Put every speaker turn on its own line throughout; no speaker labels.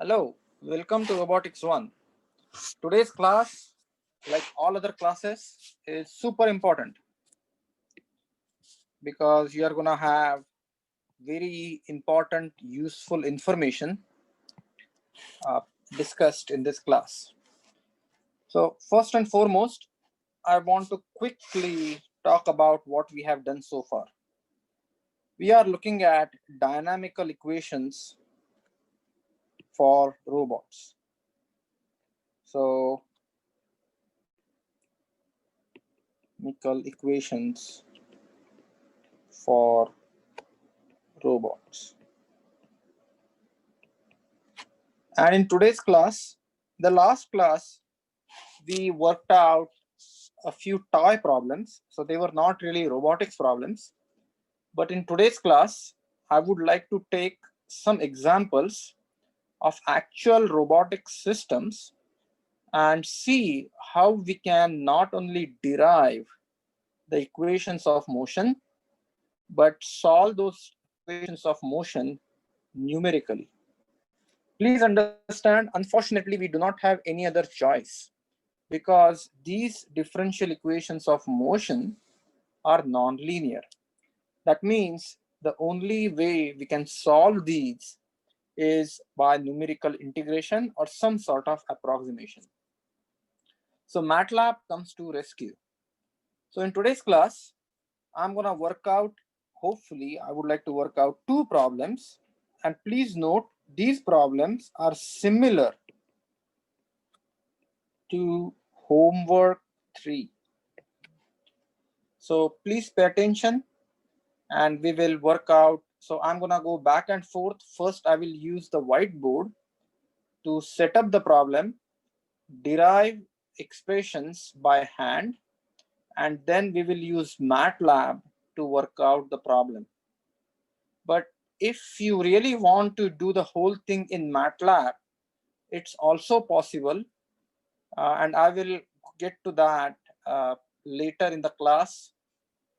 Hello, welcome to Robotics 1. Today's class, like all other classes, is super important because you are going to have very important, useful information uh, discussed in this class. So, first and foremost, I want to quickly talk about what we have done so far. We are looking at dynamical equations for robots. So, dynamical equations for robots. And in today's class, the last class, we worked out a few toy problems. So they were not really robotics problems. But in today's class, I would like to take some examples of actual robotic systems and see how we can not only derive the equations of motion, but solve those equations of motion numerically. Please understand, unfortunately, we do not have any other choice because these differential equations of motion are nonlinear. That means the only way we can solve these is by numerical integration or some sort of approximation. So MATLAB comes to rescue. So in today's class, I'm going to work out, hopefully, I would like to work out two problems. And please note, these problems are similar to homework 3. So please pay attention and we will work out. So I'm going to go back and forth. First, I will use the whiteboard to set up the problem, derive expressions by hand, and then we will use MATLAB to work out the problem. But if you really want to do the whole thing in MATLAB, it's also possible. And I will get to that later in the class,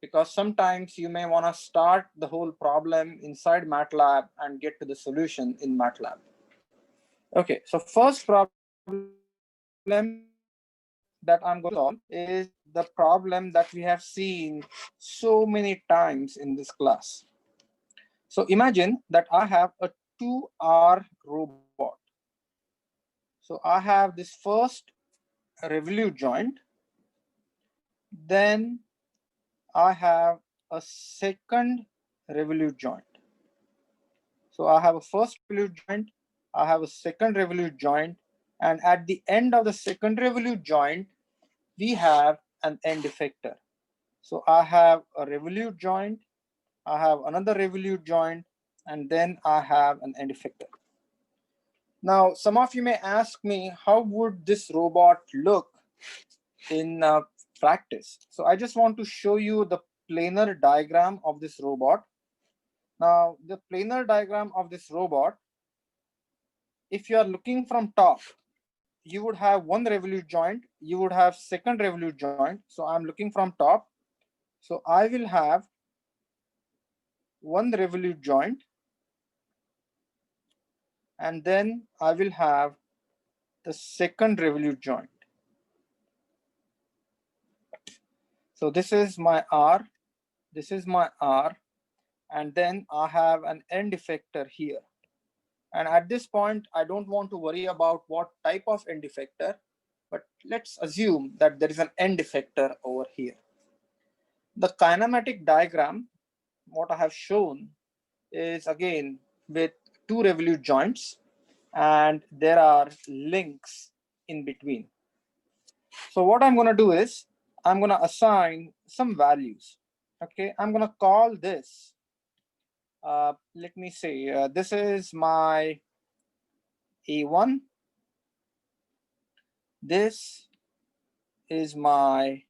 because sometimes you may want to start the whole problem inside MATLAB and get to the solution in MATLAB. Okay, so first problem that I'm going to solve is the problem that we have seen so many times in this class. So imagine that I have a 2R robot. So I have this first revolute joint, then I have a second revolute joint. So I have a first revolute joint, I have a second revolute joint, and at the end of the second revolute joint, we have an end effector. So I have a revolute joint, I have another revolute joint, and then I have an end effector. Now, some of you may ask me, how would this robot look in practice? So I just want to show you the planar diagram of this robot. Now, the planar diagram of this robot, if you are looking from top, you would have one revolute joint, you would have second revolute joint. So I'm looking from top. So I will have one revolute joint, and then I will have the second revolute joint. So this is my R, this is my R, and then I have an end effector here. And at this point, I don't want to worry about what type of end effector, but let's assume that there is an end effector over here. The kinematic diagram, what I have shown is again with two revolute joints, and there are links in between. So what I'm going to do is I'm going to assign some values. Okay, I'm going to call this, let me say, this is my A1. This is my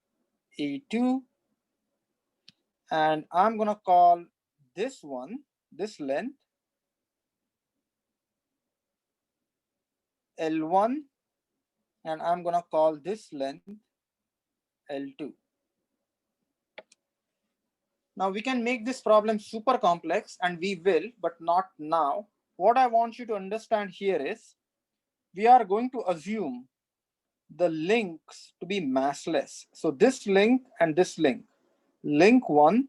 A2. And I'm going to call this one, this length, L1. And I'm going to call this length L2. Now we can make this problem super complex, and we will, but not now. What I want you to understand here is we are going to assume the links to be massless. So this link and this link, link 1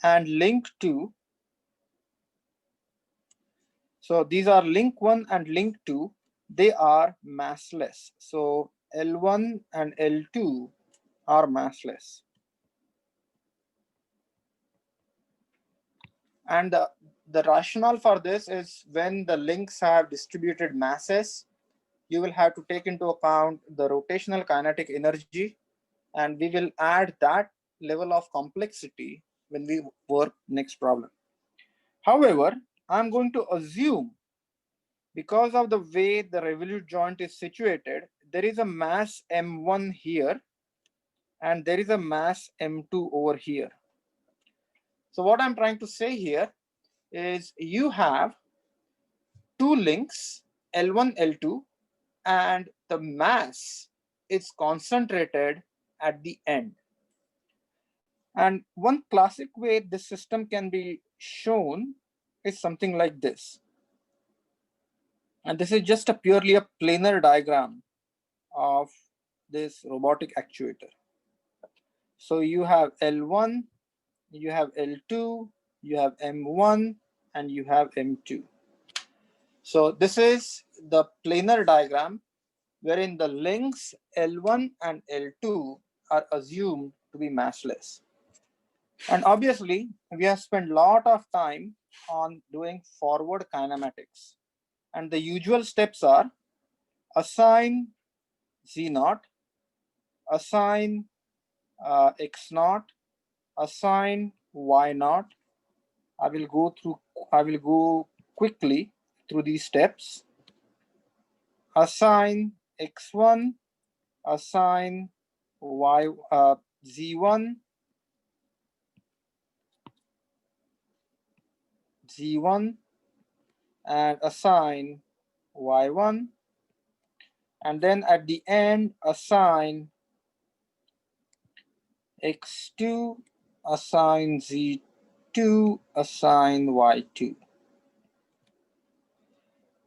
and link 2. So these are link 1 and link 2. They are massless. So L1 and L2 are massless. And the rationale for this is when the links have distributed masses, you will have to take into account the rotational kinetic energy, and we will add that level of complexity when we work next problem. However, I'm going to assume, because of the way the revolute joint is situated, there is a mass M1 here and there is a mass M2 over here. So what I'm trying to say here is you have two links, L1, L2, and the mass is concentrated at the end. And one classic way this system can be shown is something like this. And this is just purely a planar diagram of this robotic actuator. So you have L1, you have L2, you have M1, and you have M2. So this is the planar diagram wherein the links L1 and L2 are assumed to be massless. And obviously, we have spent a lot of time on doing forward kinematics. And the usual steps are assign Z0, assign X0, assign Y0. I will go quickly through these steps. Assign X1, assign Y, Z1, Z1, and assign Y1. And then at the end, assign X2, assign Z2, assign Y2.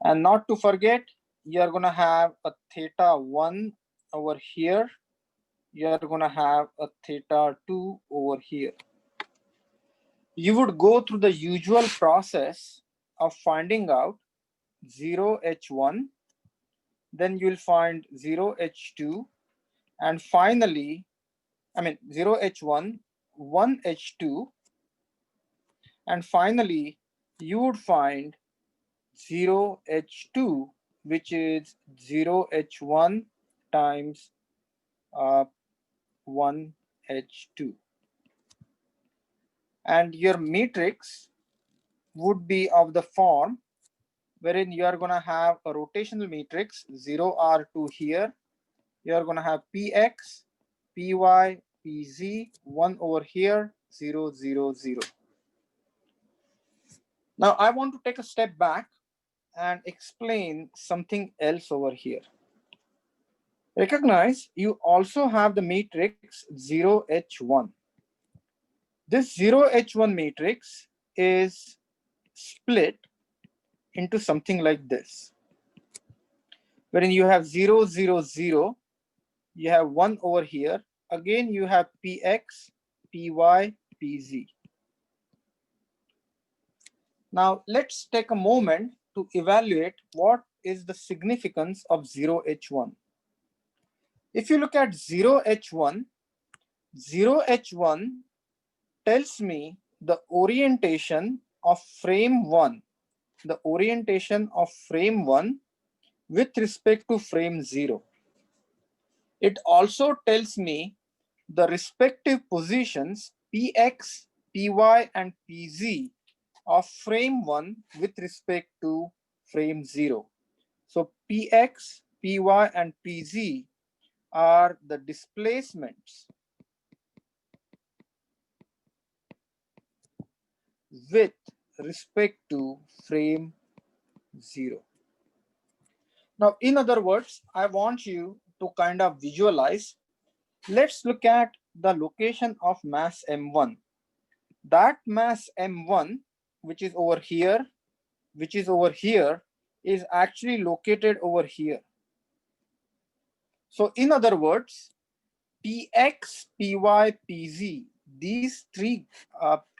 And not to forget, you're going to have a theta 1 over here. You're going to have a theta 2 over here. You would go through the usual process of finding out 0H1, then you'll find 0H2, and finally, 0H1, 1H2, and finally, you would find 0H2, which is 0H1 times 1H2. And your matrix would be of the form wherein you are going to have a rotational matrix, 0R2 here. You are going to have Px, Py, Pz, 1 over here, 0, 0, 0. Now I want to take a step back and explain something else over here. Recognize you also have the matrix 0H1. This 0H1 matrix is split into something like this, wherein you have 0, 0, 0, you have 1 over here, again you have Px, Py, Pz. Now let's take a moment to evaluate what is the significance of 0H1. If you look at 0H1, 0H1 tells me the orientation of frame 1, the orientation of frame 1 with respect to frame 0. It also tells me the respective positions Px, Py, and Pz of frame 1 with respect to frame 0. So Px, Py, and Pz are the displacements with respect to frame 0. Now, in other words, I want you to kind of visualize. Let's look at the location of mass M1. That mass M1, which is over here, which is over here, is actually located over here. So in other words, Px, Py, Pz, these three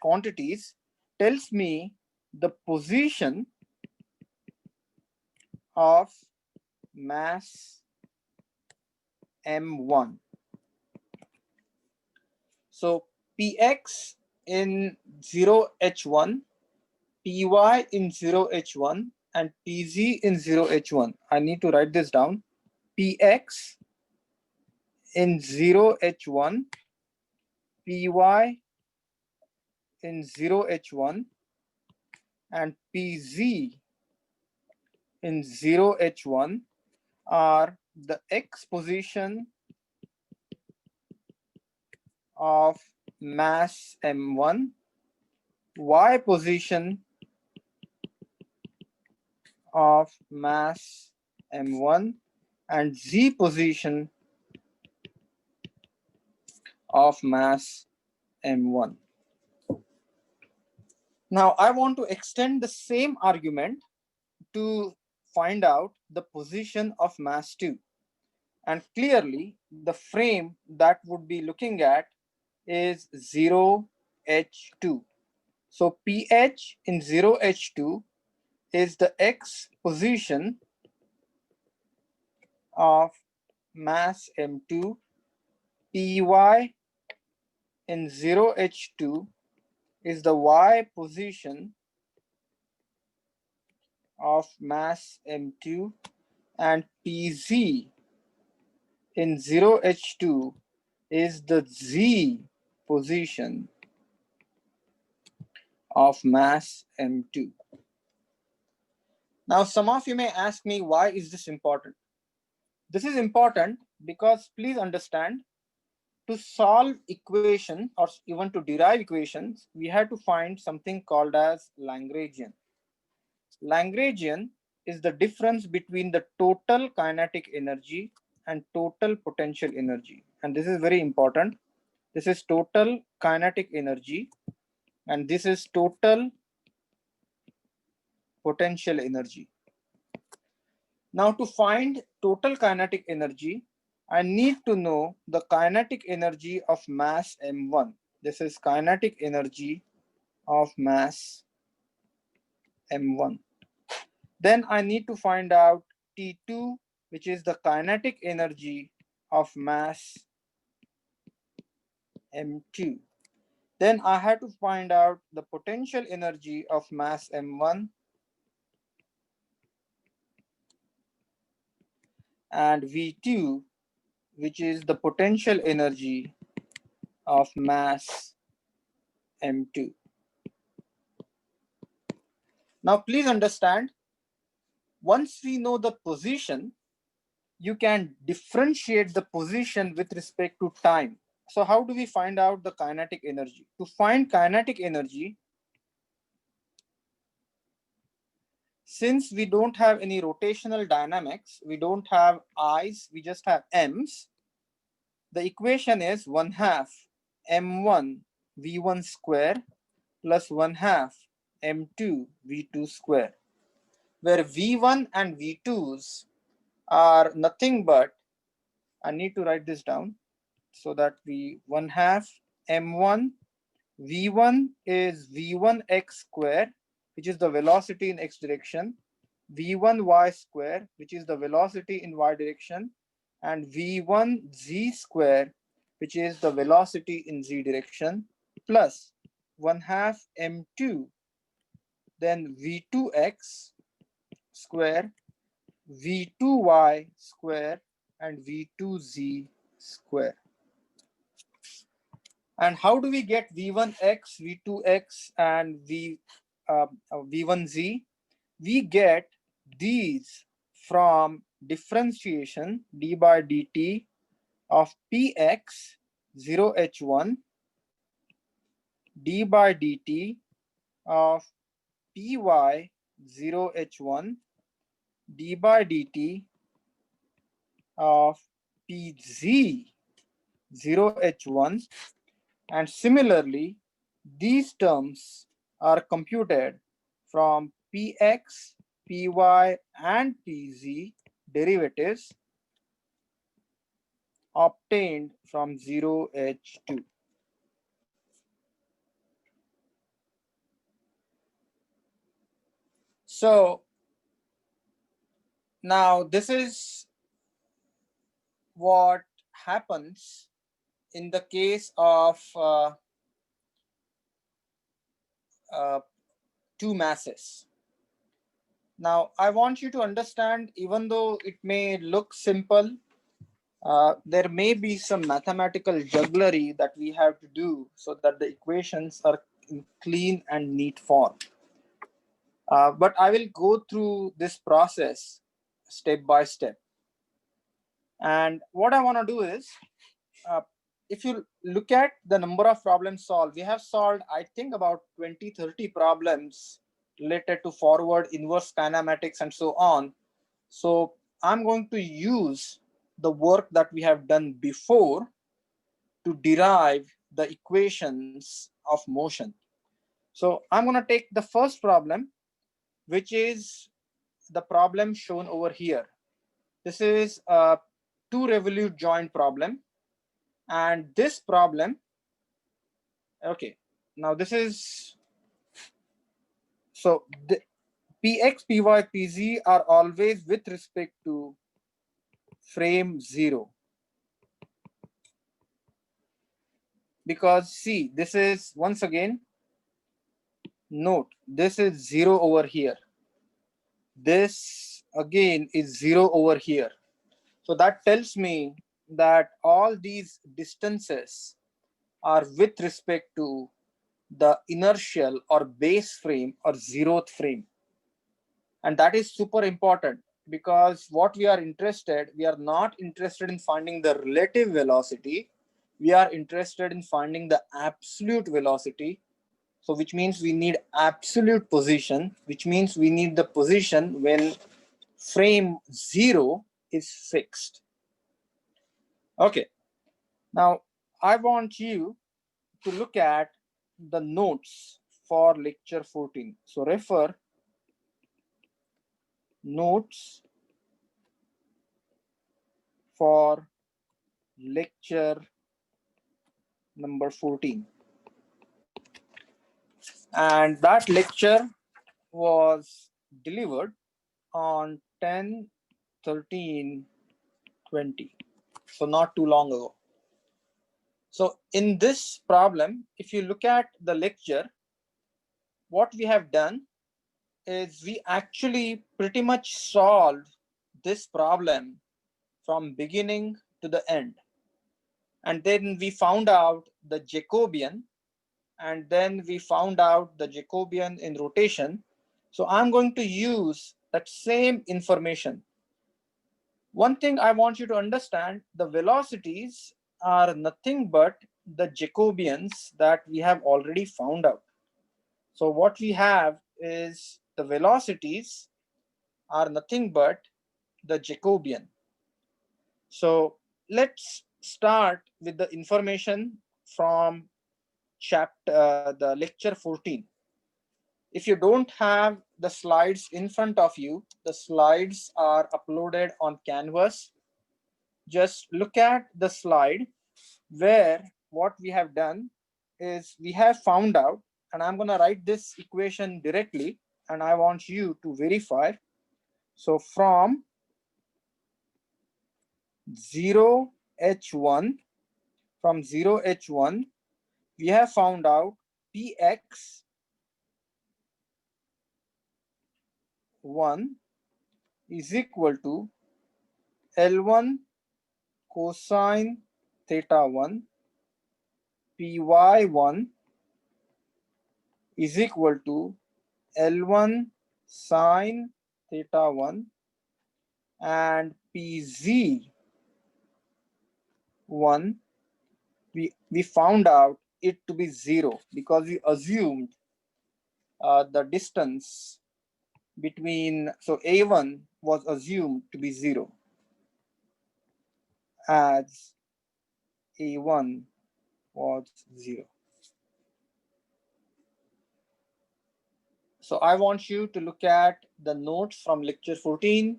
quantities tells me the position of mass M1. So Px in 0h1, Py in 0h1, and Pz in 0h1. I need to write this down. Px in 0h1, Py in 0h1, and Pz in 0h1 are the x position of mass M1, y position of mass M1, and z position of mass M1. Now I want to extend the same argument to find out the position of mass 2. And clearly the frame that would be looking at is 0h2. So pH in 0h2 is the x position of mass M2. Py in 0h2 is the y position of mass M2, and Pz in 0h2 is the z position of mass M2. Now some of you may ask me, why is this important? This is important because please understand, to solve equation or even to derive equations, we have to find something called as Lagrangian. Lagrangian is the difference between the total kinetic energy and total potential energy. And this is very important. This is total kinetic energy and this is total potential energy. Now to find total kinetic energy, I need to know the kinetic energy of mass M1. This is kinetic energy of mass M1. Then I need to find out T2, which is the kinetic energy of mass M2. Then I have to find out the potential energy of mass M1 and V2, which is the potential energy of mass M2. Now please understand, once we know the position, you can differentiate the position with respect to time. So how do we find out the kinetic energy? To find kinetic energy, since we don't have any rotational dynamics, we don't have I's, we just have M's, the equation is 1/2 M1 V1 square plus 1/2 M2 V2 square, where V1 and V2s are nothing but, I need to write this down so that we 1/2 M1 V1 is V1x square, which is the velocity in x direction, V1y square, which is the velocity in y direction, and V1z square, which is the velocity in z direction, plus 1/2 M2, then V2x square, V2y square, and V2z square. And how do we get V1x, V2x, and V1z? We get these from differentiation d by dt of Px 0h1 d by dt of Py 0h1 d by dt of Pz 0h1, and similarly these terms are computed from Px Py and Pz derivatives obtained from 0H2. So now this is what happens in the case of two masses. Now I want you to understand, even though it may look simple, there may be some mathematical jugglery that we have to do so that the equations are in clean and neat form. But I will go through this process step by step. And what I want to do is, if you look at the number of problems solved, we have solved, I think, about 20-30 problems related to forward, inverse kinematics, and so on. So I'm going to use the work that we have done before to derive the equations of motion. So I'm going to take the first problem, which is the problem shown over here. This is a two revolute joint problem. And this problem, okay, now this is, so the Px, Py, Pz are always with respect to frame 0. Because see, this is, once again, note, this is 0 over here. This again is 0 over here. So that tells me that all these distances are with respect to the inertial or base frame or zeroth frame. And that is super important, because what we are not interested in finding the relative velocity. We are interested in finding the absolute velocity. So which means we need absolute position, which means we need the position when frame 0 is fixed. Okay, now I want you to look at the notes for lecture 14. So refer notes for lecture number 14. And that lecture was delivered on 10/13/20. So not too long ago. So in this problem, if you look at the lecture, what we have done is we actually pretty much solved this problem from beginning to the end. And then we found out the Jacobian, and then we found out the Jacobian in rotation. So I'm going to use that same information. One thing I want you to understand, the velocities are nothing but the Jacobians that we have already found out. So what we have is the velocities are nothing but the Jacobian. So let's start with the information from the lecture 14. If you don't have the slides in front of you, the slides are uploaded on Canvas. Just look at the slide where what we have done is we have found out, and I'm going to write this equation directly, and I want you to verify. So from 0h1, we have found out Px 1 is equal to L1 cosine theta 1, Py1 is equal to L1 sine theta 1, and Pz1, we found out it to be 0 because we assumed the distance between, so A1 was assumed to be 0 as A1 was 0. So I want you to look at the notes from lecture 14,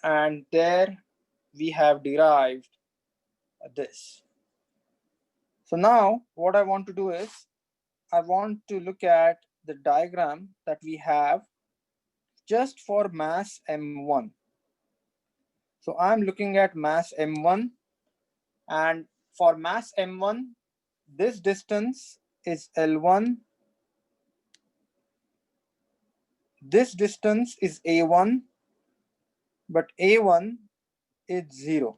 and there we have derived this. So now what I want to do is I want to look at the diagram that we have just for mass M1. So I'm looking at mass M1, and for mass M1, this distance is L1, this distance is A1, but A1 is 0.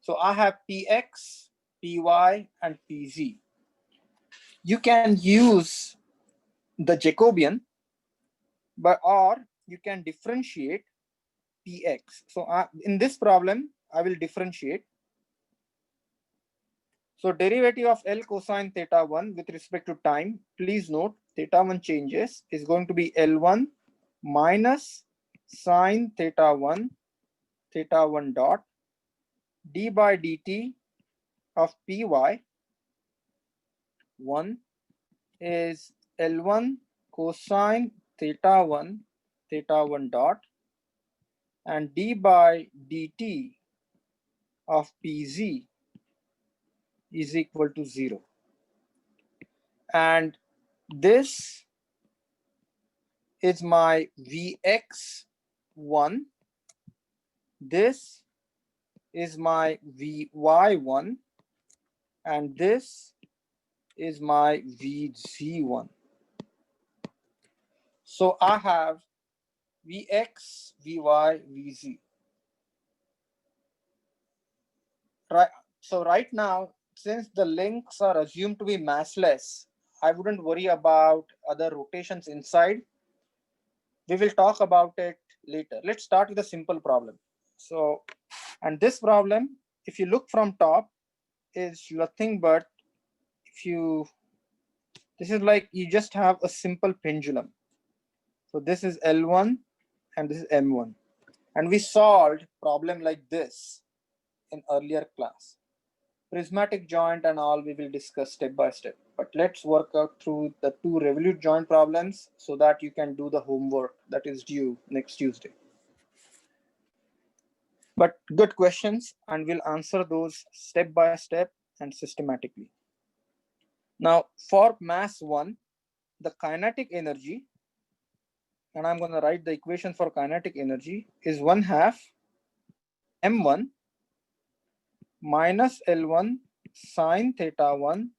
So I have Px, Py, and Pz. You can use the Jacobian, or you can differentiate Px. So in this problem, I will differentiate. So derivative of L cosine theta 1 with respect to time, please note theta 1 changes, is going to be L1 minus sine theta 1 dot d by dt of Py 1 is L1 cosine theta 1 dot, and d by dt of Pz is equal to 0. And this is my Vx1, this is my Vy1, and this is my Vz1. So I have Vx, Vy, Vz. Right. So right now, since the links are assumed to be massless, I wouldn't worry about other rotations inside. We will talk about it later. Let's start with a simple problem. So, and this problem, if you look from top, is nothing but this is like you just have a simple pendulum. So this is L1 and this is M1. And we solved problem like this in earlier class. Prismatic joint and all we will discuss step by step. But let's work out through the two Revolute joint problems so that you can do the homework that is due next Tuesday. But good questions, and we'll answer those step by step and systematically. Now for mass 1, the kinetic energy, and I'm going to write the equation for kinetic energy, is 1/2 m1 minus L1 sine theta 1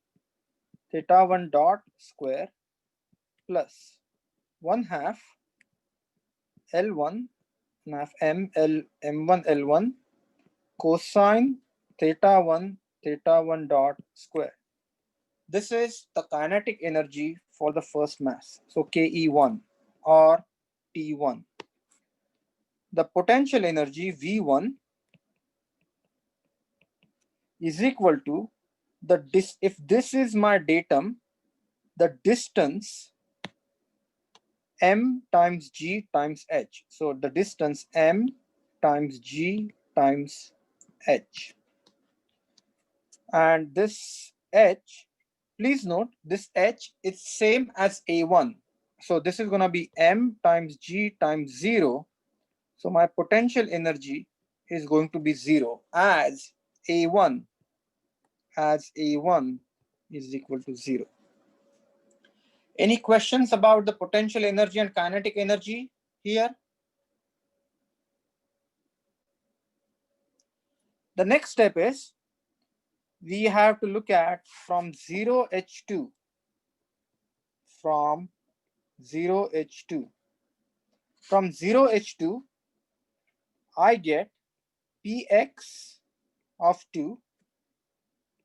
dot square plus 1/2 L1 m1 L1 cosine theta 1 dot square. This is the kinetic energy for the first mass. So KE1 or T1. The potential energy V1 is equal to if this is my datum, the distance m times g times h. So the distance m times g times h. And this h, please note this h is same as A1. So this is going to be m times g times 0. So my potential energy is going to be 0 as A1 is equal to 0. Any questions about the potential energy and kinetic energy here? The next step is we have to look at from 0h2. From 0h2. From 0h2, I get Px of 2,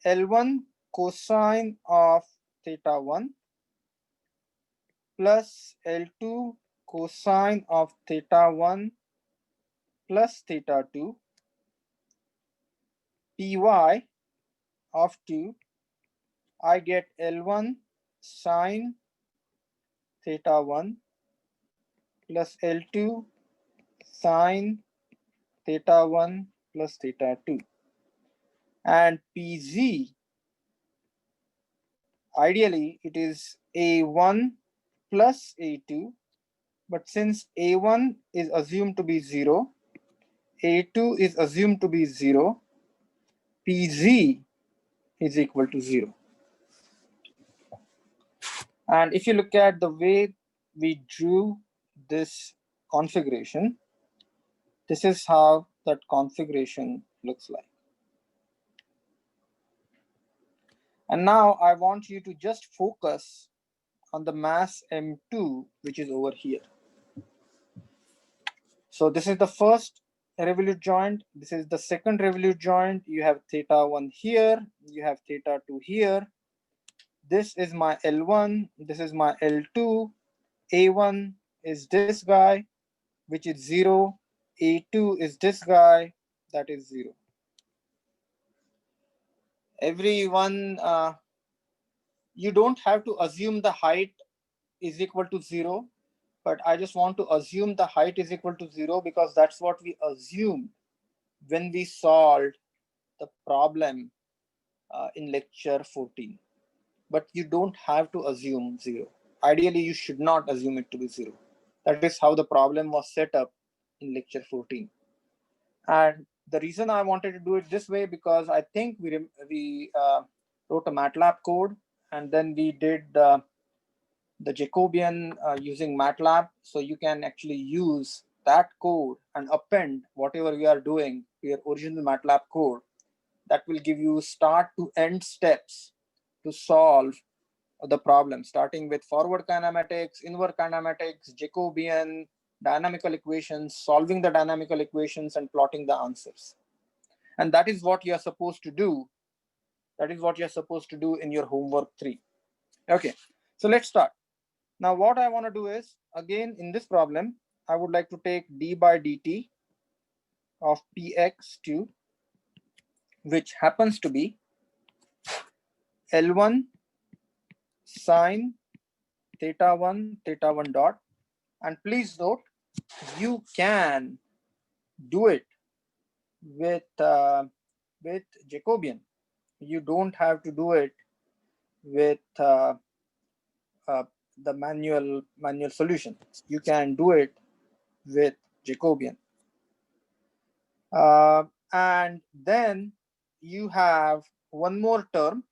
L1 cosine of theta 1 plus L2 cosine of theta 1 plus theta 2, Py of 2, I get L1 sine theta 1 plus L2 sine theta 1 plus theta 2. And Pz, ideally it is A1 plus A2, but since A1 is assumed to be 0, A2 is assumed to be 0, Pz is equal to 0. And if you look at the way we drew this configuration, this is how that configuration looks like. And now I want you to just focus on the mass M2, which is over here. So this is the first revolute joint. This is the second revolute joint. You have theta 1 here. You have theta 2 here. This is my L1. This is my L2. A1 is this guy, which is 0. A2 is this guy, that is 0. Everyone, you don't have to assume the height is equal to 0, but I just want to assume the height is equal to 0 because that's what we assumed when we solved the problem in lecture 14. But you don't have to assume 0. Ideally, you should not assume it to be 0. That is how the problem was set up in lecture 14. And the reason I wanted to do it this way, because I think we wrote a MATLAB code, and then we did the Jacobian using MATLAB. So you can actually use that code and append whatever we are doing to your original MATLAB code. That will give you start to end steps to solve the problem, starting with forward kinematics, inward kinematics, Jacobian, dynamical equations, solving the dynamical equations and plotting the answers. And that is what you're supposed to do. That is what you're supposed to do in your homework 3. Okay, so let's start. Now what I want to do is, again, in this problem, I would like to take d by dt of px2, which happens to be L1 sine theta 1 dot. And please note, you can do it with Jacobian. You don't have to do it with the manual solution. You can do it with Jacobian. And then you have one more term,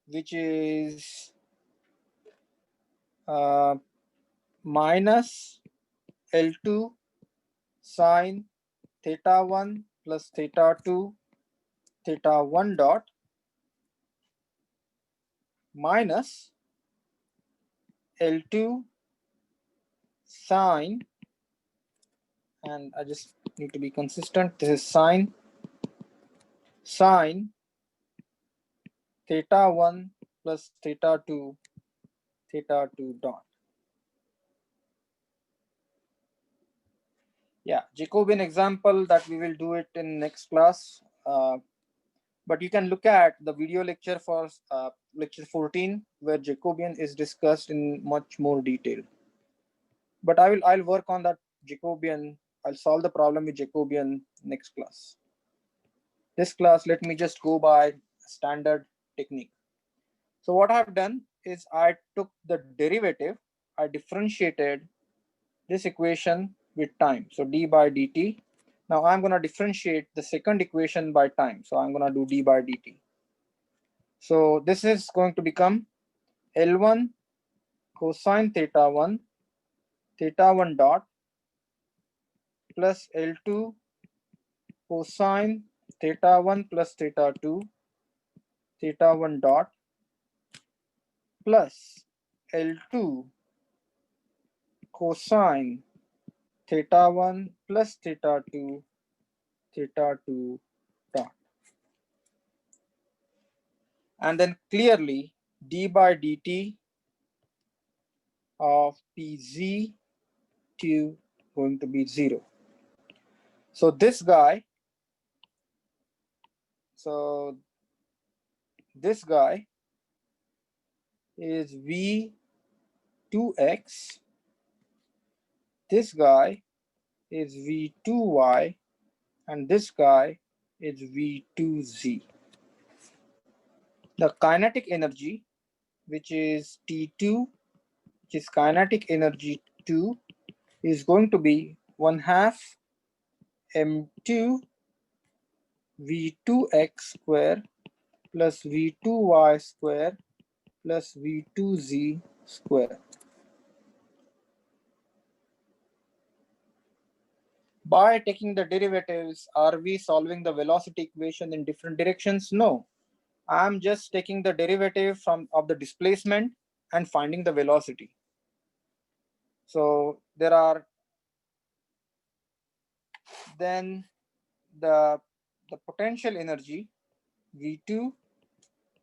which is minus L2 sine theta 1 plus theta 2 theta 1 dot minus L2 sine, and I just need to be consistent, this is sine theta 1 plus theta 2 dot. Yeah, Jacobian example that we will do it in next class. But you can look at the video lecture for lecture 14, where Jacobian is discussed in much more detail. But I'll work on that Jacobian. I'll solve the problem with Jacobian next class. This class, let me just go by standard technique. So what I've done is I took the derivative, I differentiated this equation with time. So d by dt. Now I'm going to differentiate the second equation by time. So I'm going to do d by dt. So this is going to become L1 cosine theta 1 dot plus L2 cosine theta 1 plus theta 2 theta 1 dot plus L2 cosine theta 1 plus theta 2 dot. And then clearly d by dt of pz2 going to be 0. So this guy, is v2x, this guy is v2y, and this guy is v2z. The kinetic energy which is T2, which is kinetic energy 2, is going to be 1/2 m2 v2x square plus v2y square plus v2z square. By taking the derivatives, are we solving the velocity equation in different directions? No. I'm just taking the derivative of the displacement and finding the velocity. So there are then the potential energy V2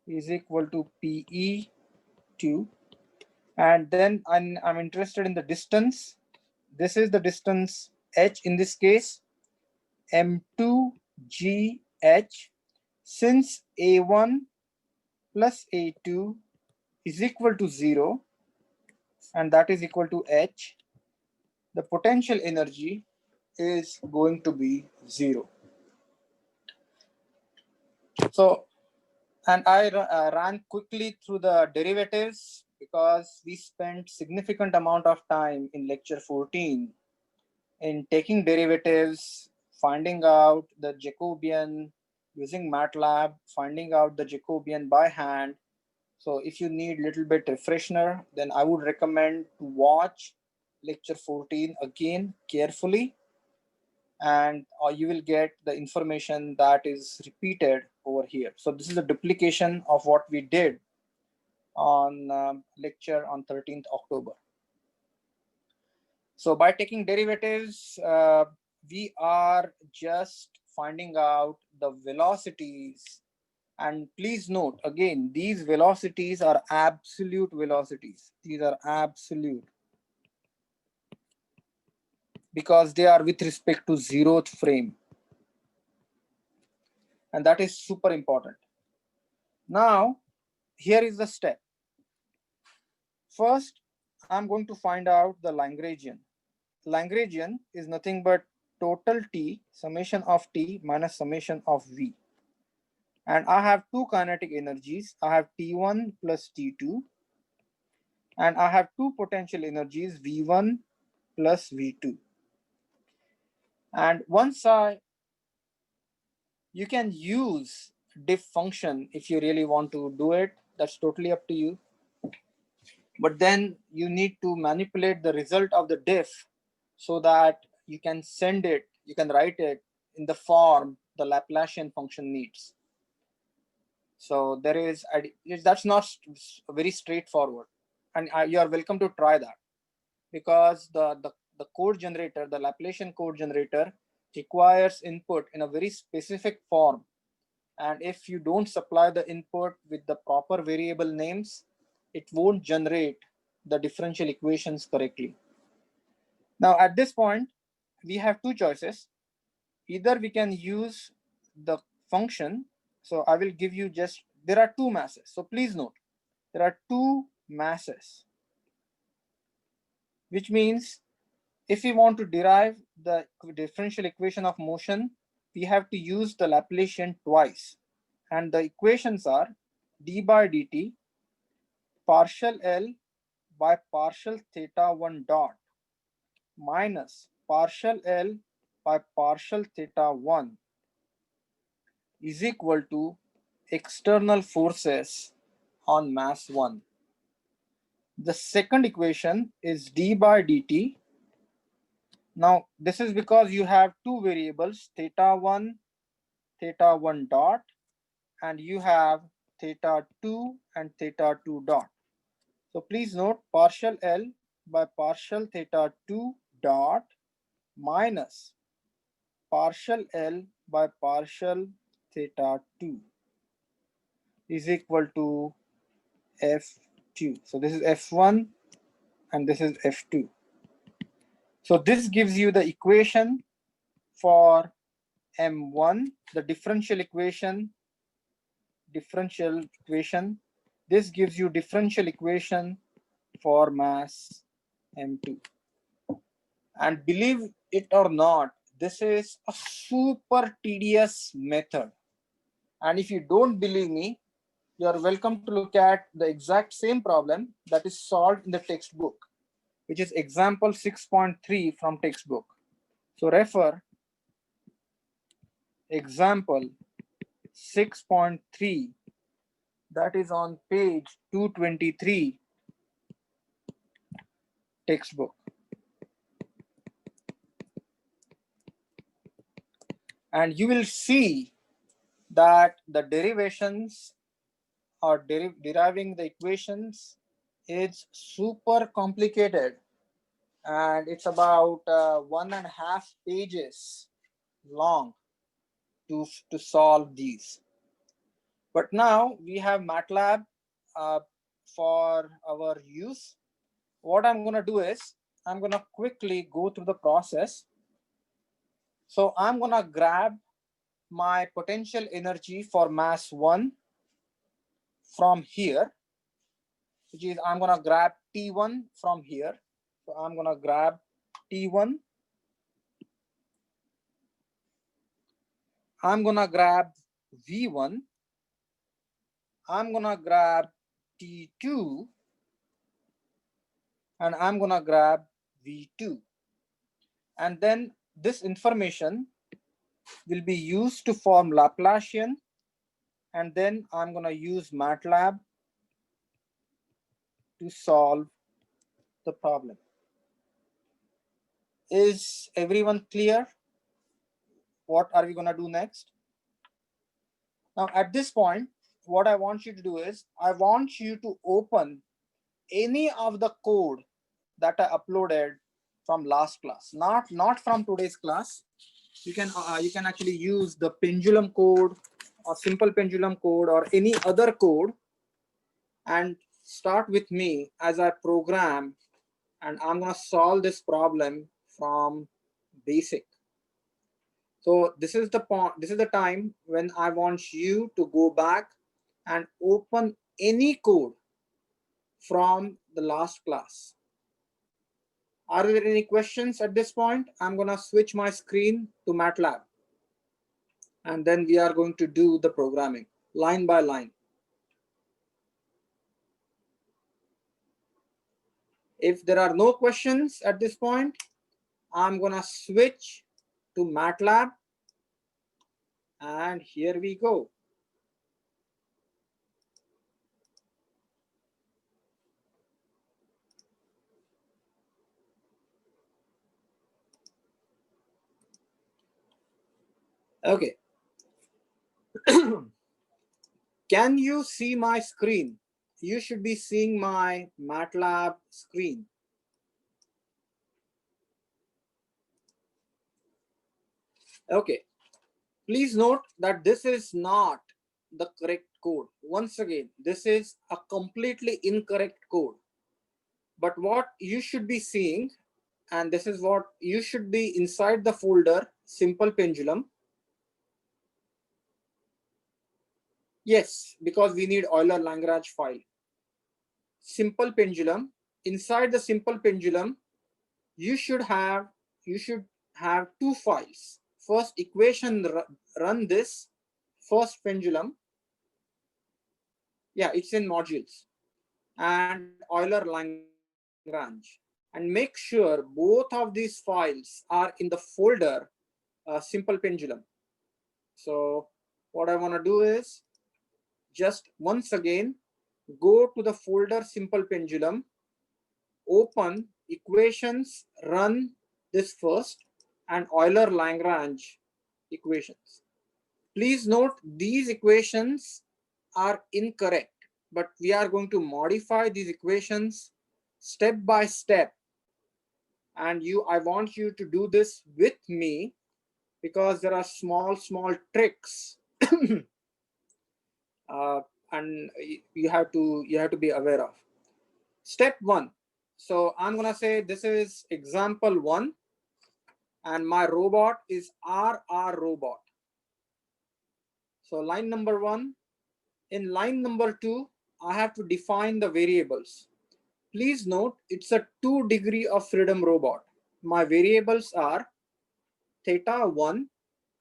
is equal to PE2, and then I'm interested in the distance. This is the distance h in this case, m2gh. Since a1 plus a2 is equal to 0, and that is equal to h, the potential energy is going to be 0. So, and I ran quickly through the derivatives because we spent significant amount of time in lecture 14 in taking derivatives, finding out the Jacobian using MATLAB, finding out the Jacobian by hand. So if you need a little bit refresher, then I would recommend to watch lecture 14 again carefully, and you will get the information that is repeated over here. So this is a duplication of what we did on lecture on 13th October. So by taking derivatives, we are just finding out the velocities. And please note, again, these velocities are absolute velocities. These are absolute because they are with respect to 0th frame. And that is super important. Now, here is the step. First, I'm going to find out the Lagrangian. Lagrangian is nothing but total T, summation of T minus summation of V. And I have two kinetic energies. I have T1 plus T2. And I have two potential energies, V1 plus V2. And you can use diff function if you really want to do it. That's totally up to you. But then you need to manipulate the result of the diff so that you can send it, you can write it in the form the Laplacian function needs. So that's not very straightforward. And you are welcome to try that, because the code generator, the Laplacian code generator, requires input in a very specific form. And if you don't supply the input with the proper variable names, it won't generate the differential equations correctly. Now, at this point, we have two choices. Either we can use the function. So I will give you there are two masses. So please note, there are two masses, which means if we want to derive the differential equation of motion, we have to use the Laplacian twice. And the equations are d by dt partial L by partial theta 1 dot minus partial L by partial theta 1 is equal to external forces on mass 1. The second equation is d by dt. Now, this is because you have two variables, theta 1 dot, and you have theta 2 and theta 2 dot. So please note, partial L by partial theta 2 dot minus partial L by partial theta 2 is equal to F2. So this is F1 and this is F2. So this gives you the equation for M1, the differential equation. This gives you differential equation for mass M2. And believe it or not, this is a super tedious method. And if you don't believe me, you are welcome to look at the exact same problem that is solved in the textbook, which is example 6.3 from textbook. So refer example 6.3, that is on page 223 textbook. And you will see that the derivations or deriving the equations is super complicated, and it's about 1.5 pages long to solve these. But now we have MATLAB for our use. What I'm going to do is I'm going to quickly go through the process. So I'm going to grab my potential energy for mass 1 from here, which is I'm going to grab T1 from here. So I'm going to grab T1. I'm going to grab V1. I'm going to grab T2. And I'm going to grab V2. And then this information will be used to form Laplacian. And then I'm going to use MATLAB to solve the problem. Is everyone clear? What are we going to do next? Now, at this point, what I want you to do is I want you to open any of the code that I uploaded from last class, not from today's class. You can actually use the pendulum code or simple pendulum code or any other code and start with me as I program, and I'm going to solve this problem from basic. So this is the point, this is the time when I want you to go back and open any code from the last class. Are there any questions at this point? I'm going to switch my screen to MATLAB. And then we are going to do the programming line by line. If there are no questions at this point, I'm going to switch to MATLAB. And here we go. Okay. Can you see my screen? You should be seeing my MATLAB screen. Okay. Please note that this is not the correct code. Once again, this is a completely incorrect code. But what you should be seeing, and this is what you should be inside the folder, simple pendulum. Yes, because we need Euler-Lagrange file. Simple pendulum. Inside the simple pendulum, you should have two files. First equation, run this first pendulum. Yeah, it's in modules. And Euler-Lagrange. And make sure both of these files are in the folder simple pendulum. So what I want to do is just once again go to the folder simple pendulum, open equations, run this first, and Euler-Lagrange equations. Please note these equations are incorrect, but we are going to modify these equations step by step. And I want you to do this with me because there are small tricks and you have to be aware of. Step 1. So I'm gonna say this is example 1, and my robot is RR robot. So line number 1. In line number 2, I have to define the variables. Please note it's a 2 degree of freedom robot. My variables are theta 1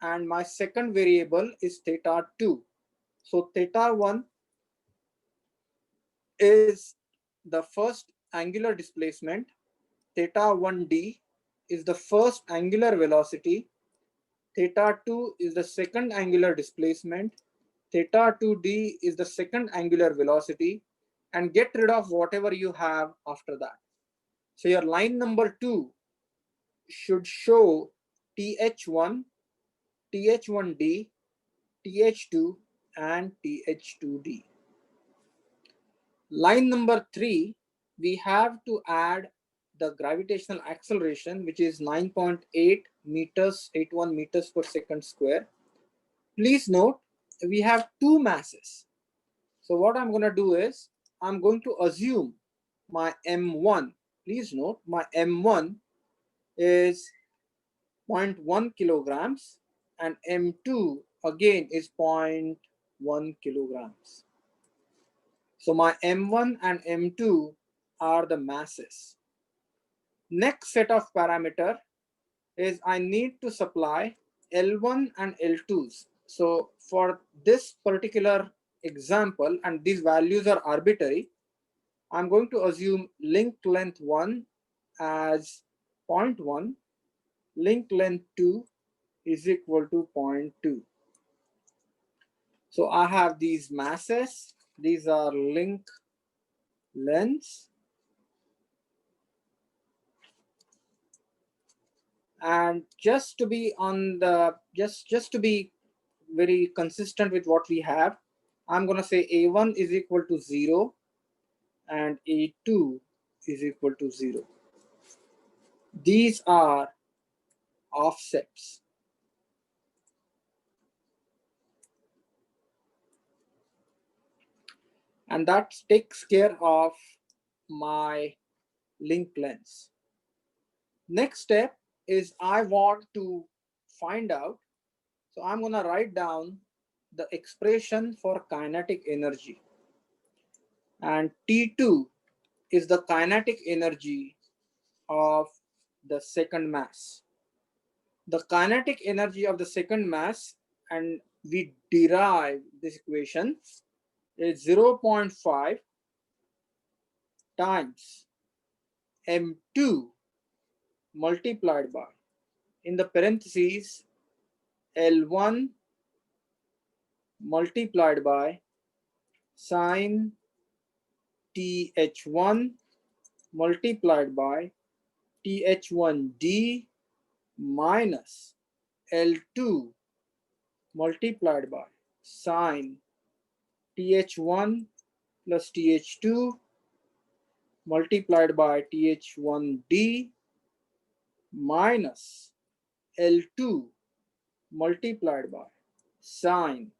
and my second variable is theta 2. So theta 1 is the first angular displacement. Theta 1d is the first angular velocity. Theta 2 is the second angular displacement. Theta 2d is the second angular velocity, and get rid of whatever you have after that. So your line number 2 should show TH1, TH1d, TH2, and TH2d. Line number 3, we have to add the gravitational acceleration, which is 9.8 meters, 81 meters per second square. Please note, we have two masses. So what I'm going to do is, I'm going to assume my M1. Please note, my M1 is 0.1 kilograms and M2 again is 0.1 kilograms. So my M1 and M2 are the masses. Next set of parameter is I need to supply L1 and L2s. So for this particular example, and these values are arbitrary, I'm going to assume link length 1 as 0.1, link length 2 is equal to 0.2. So I have these masses, these are link lengths, and just to be on the just to be very consistent with what we have, I'm going to say A1 is equal to 0 and A2 is equal to 0. These are offsets. And that takes care of my link lengths. Next step is I want to find out. So I'm going to write down the expression for kinetic energy. And T2 is the kinetic energy of the second mass. The kinetic energy of the second mass, and we derive this equation, is 0.5 times M2 multiplied by, in the parentheses, L1 multiplied by sine TH1 multiplied by TH1d minus L2 multiplied by sine TH1 plus TH2 multiplied by TH1d minus L2 multiplied by sine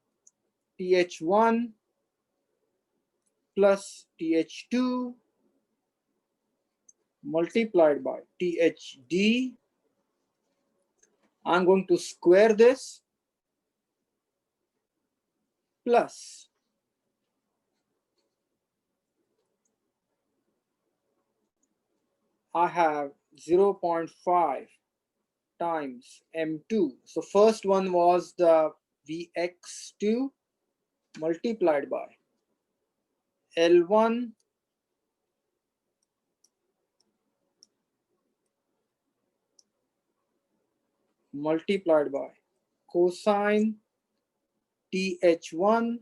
TH1 plus TH2 multiplied by THD. I'm going to square this plus I have 0.5 times M2. So first one was the Vx2 multiplied by L1 multiplied by cosine TH1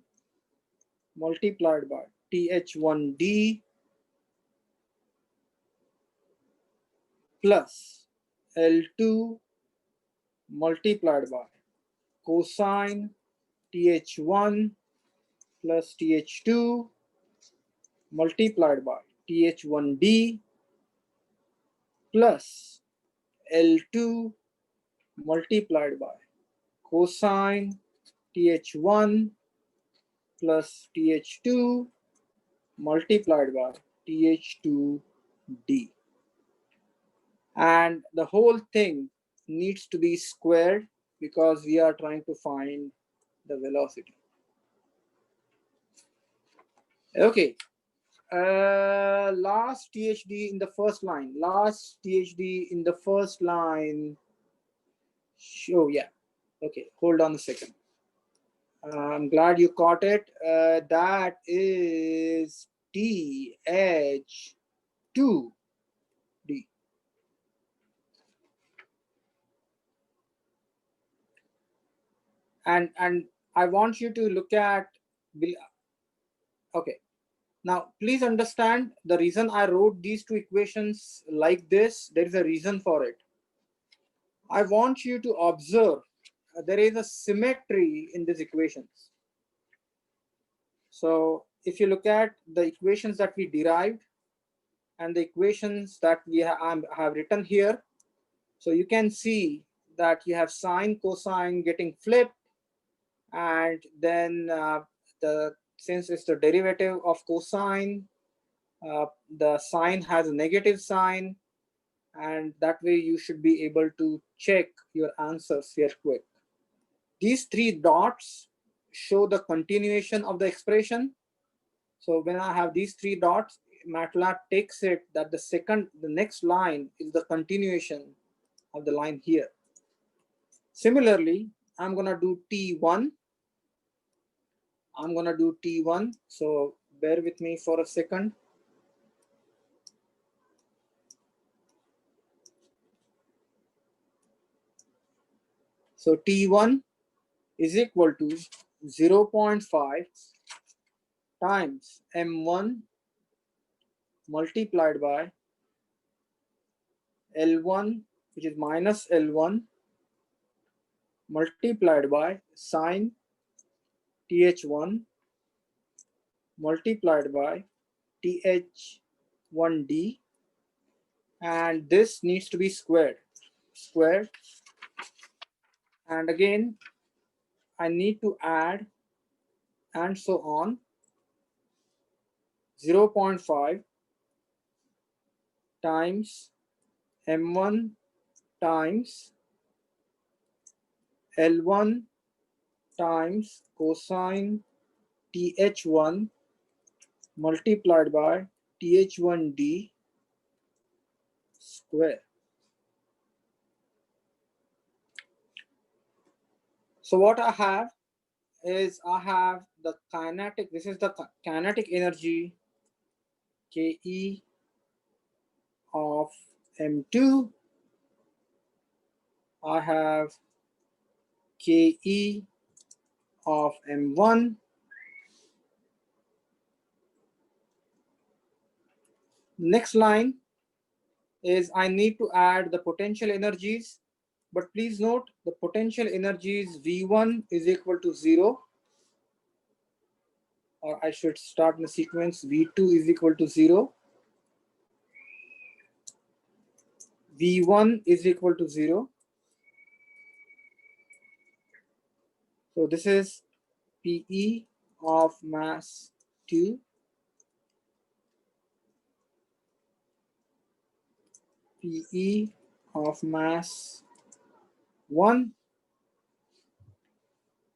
multiplied by TH1d plus L2 multiplied by cosine TH1 plus TH2 multiplied by TH1d plus L2 multiplied by cosine TH1 plus TH2 multiplied by TH2d. And the whole thing needs to be squared because we are trying to find the velocity. Okay, last THD in the first line. Last THD in the first line. Oh yeah. Okay, hold on a second. I'm glad you caught it. That is TH2D. And I want you to look at, okay, now please understand the reason I wrote these two equations like this. There is a reason for it. I want you to observe there is a symmetry in these equations. So if you look at the equations that we derived and the equations that we have written here, so you can see that you have sine, cosine getting flipped, and then since it's the derivative of cosine, the sign has a negative sign, and that way you should be able to check your answers here quick. These three dots show the continuation of the expression. So when I have these three dots, MATLAB takes it that the next line is the continuation of the line here. Similarly, I'm gonna do T1. I'm gonna do T1. So bear with me for a second. So T1 is equal to 0.5 times M1 multiplied by L1, which is minus L1, multiplied by sine TH1 multiplied by TH1D, and this needs to be squared. And again I need to add and so on. 0.5 times M1 times L1 times cosine TH1 multiplied by TH1D square. So what I have is I have the kinetic, this is the kinetic energy KE of M2. I have KE of M1. Next line is I need to add the potential energies, but please note the potential energies V1 is equal to 0, or I should start in the sequence. V2 is equal to 0, V1 is equal to 0. So this is PE of mass 2, PE of mass 1.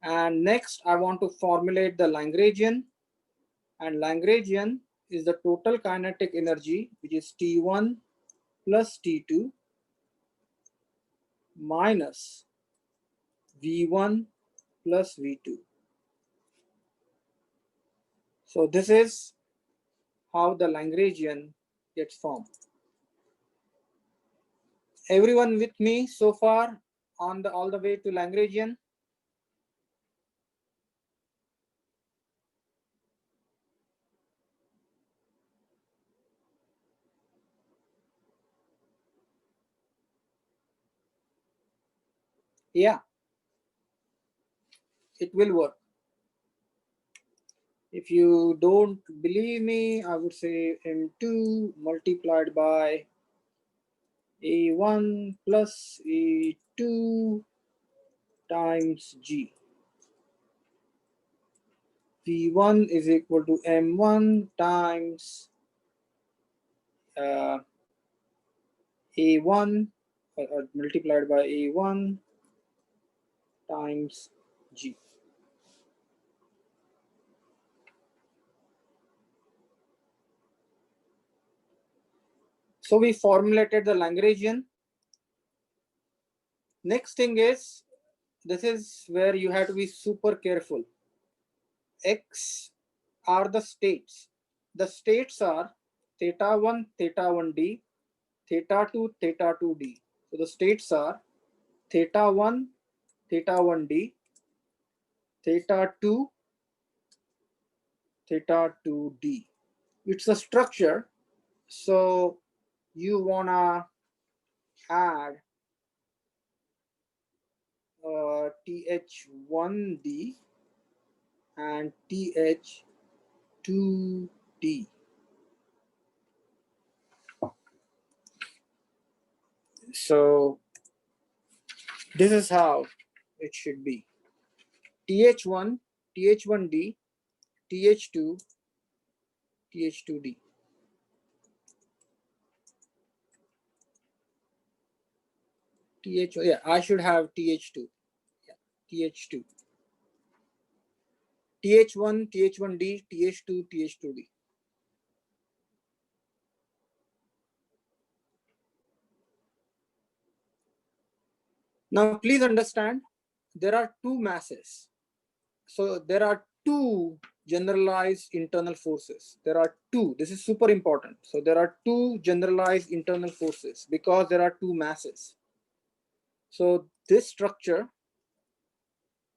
And next I want to formulate the Lagrangian, and Lagrangian is the total kinetic energy, which is T1 plus T2 minus V1 plus V2. So this is how the Lagrangian gets formed. Everyone with me so far on the all the way to Lagrangian? Yeah, it will work. If you don't believe me, I would say M2 multiplied by A1 plus A2 times G. V1 is equal to M1 times A1 multiplied by A1 times G. So we formulated the Lagrangian. Next thing is, this is where you have to be super careful. X are the states. the states are theta 1, theta 1d, theta 2, theta 2d. So the states are theta 1, theta 1d, theta 2, theta 2d. It's a structure, so you wanna add th1d and th2d. So this is how it should be. th1, th1d, th2, th2d. Yeah, I should have th2. Yeah, th2. th1, th1d, th2, th2d. Now please understand, there are two masses. So there are two generalized internal forces. There are two. This is super important. So there are two generalized internal forces because there are two masses. So this structure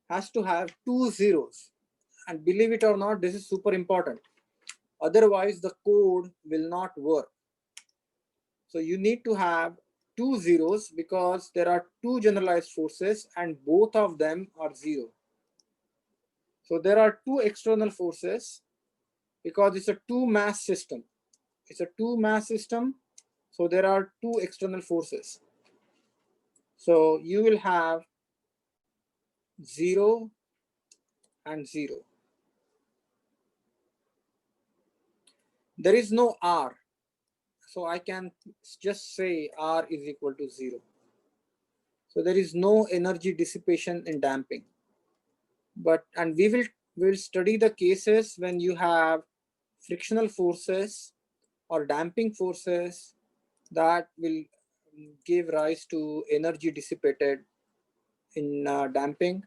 has to have two zeros. And believe it or not, this is super important. Otherwise, the code will not work. So you need to have two zeros because there are two generalized forces and both of them are zero. So there are two external forces because it's a two mass system. It's a two mass system. So there are two external forces. So you will have 0 and 0. There is no R. So I can just say R is equal to 0. So there is no energy dissipation in damping. And we will study the cases when you have frictional forces or damping forces that will give rise to energy dissipated in damping.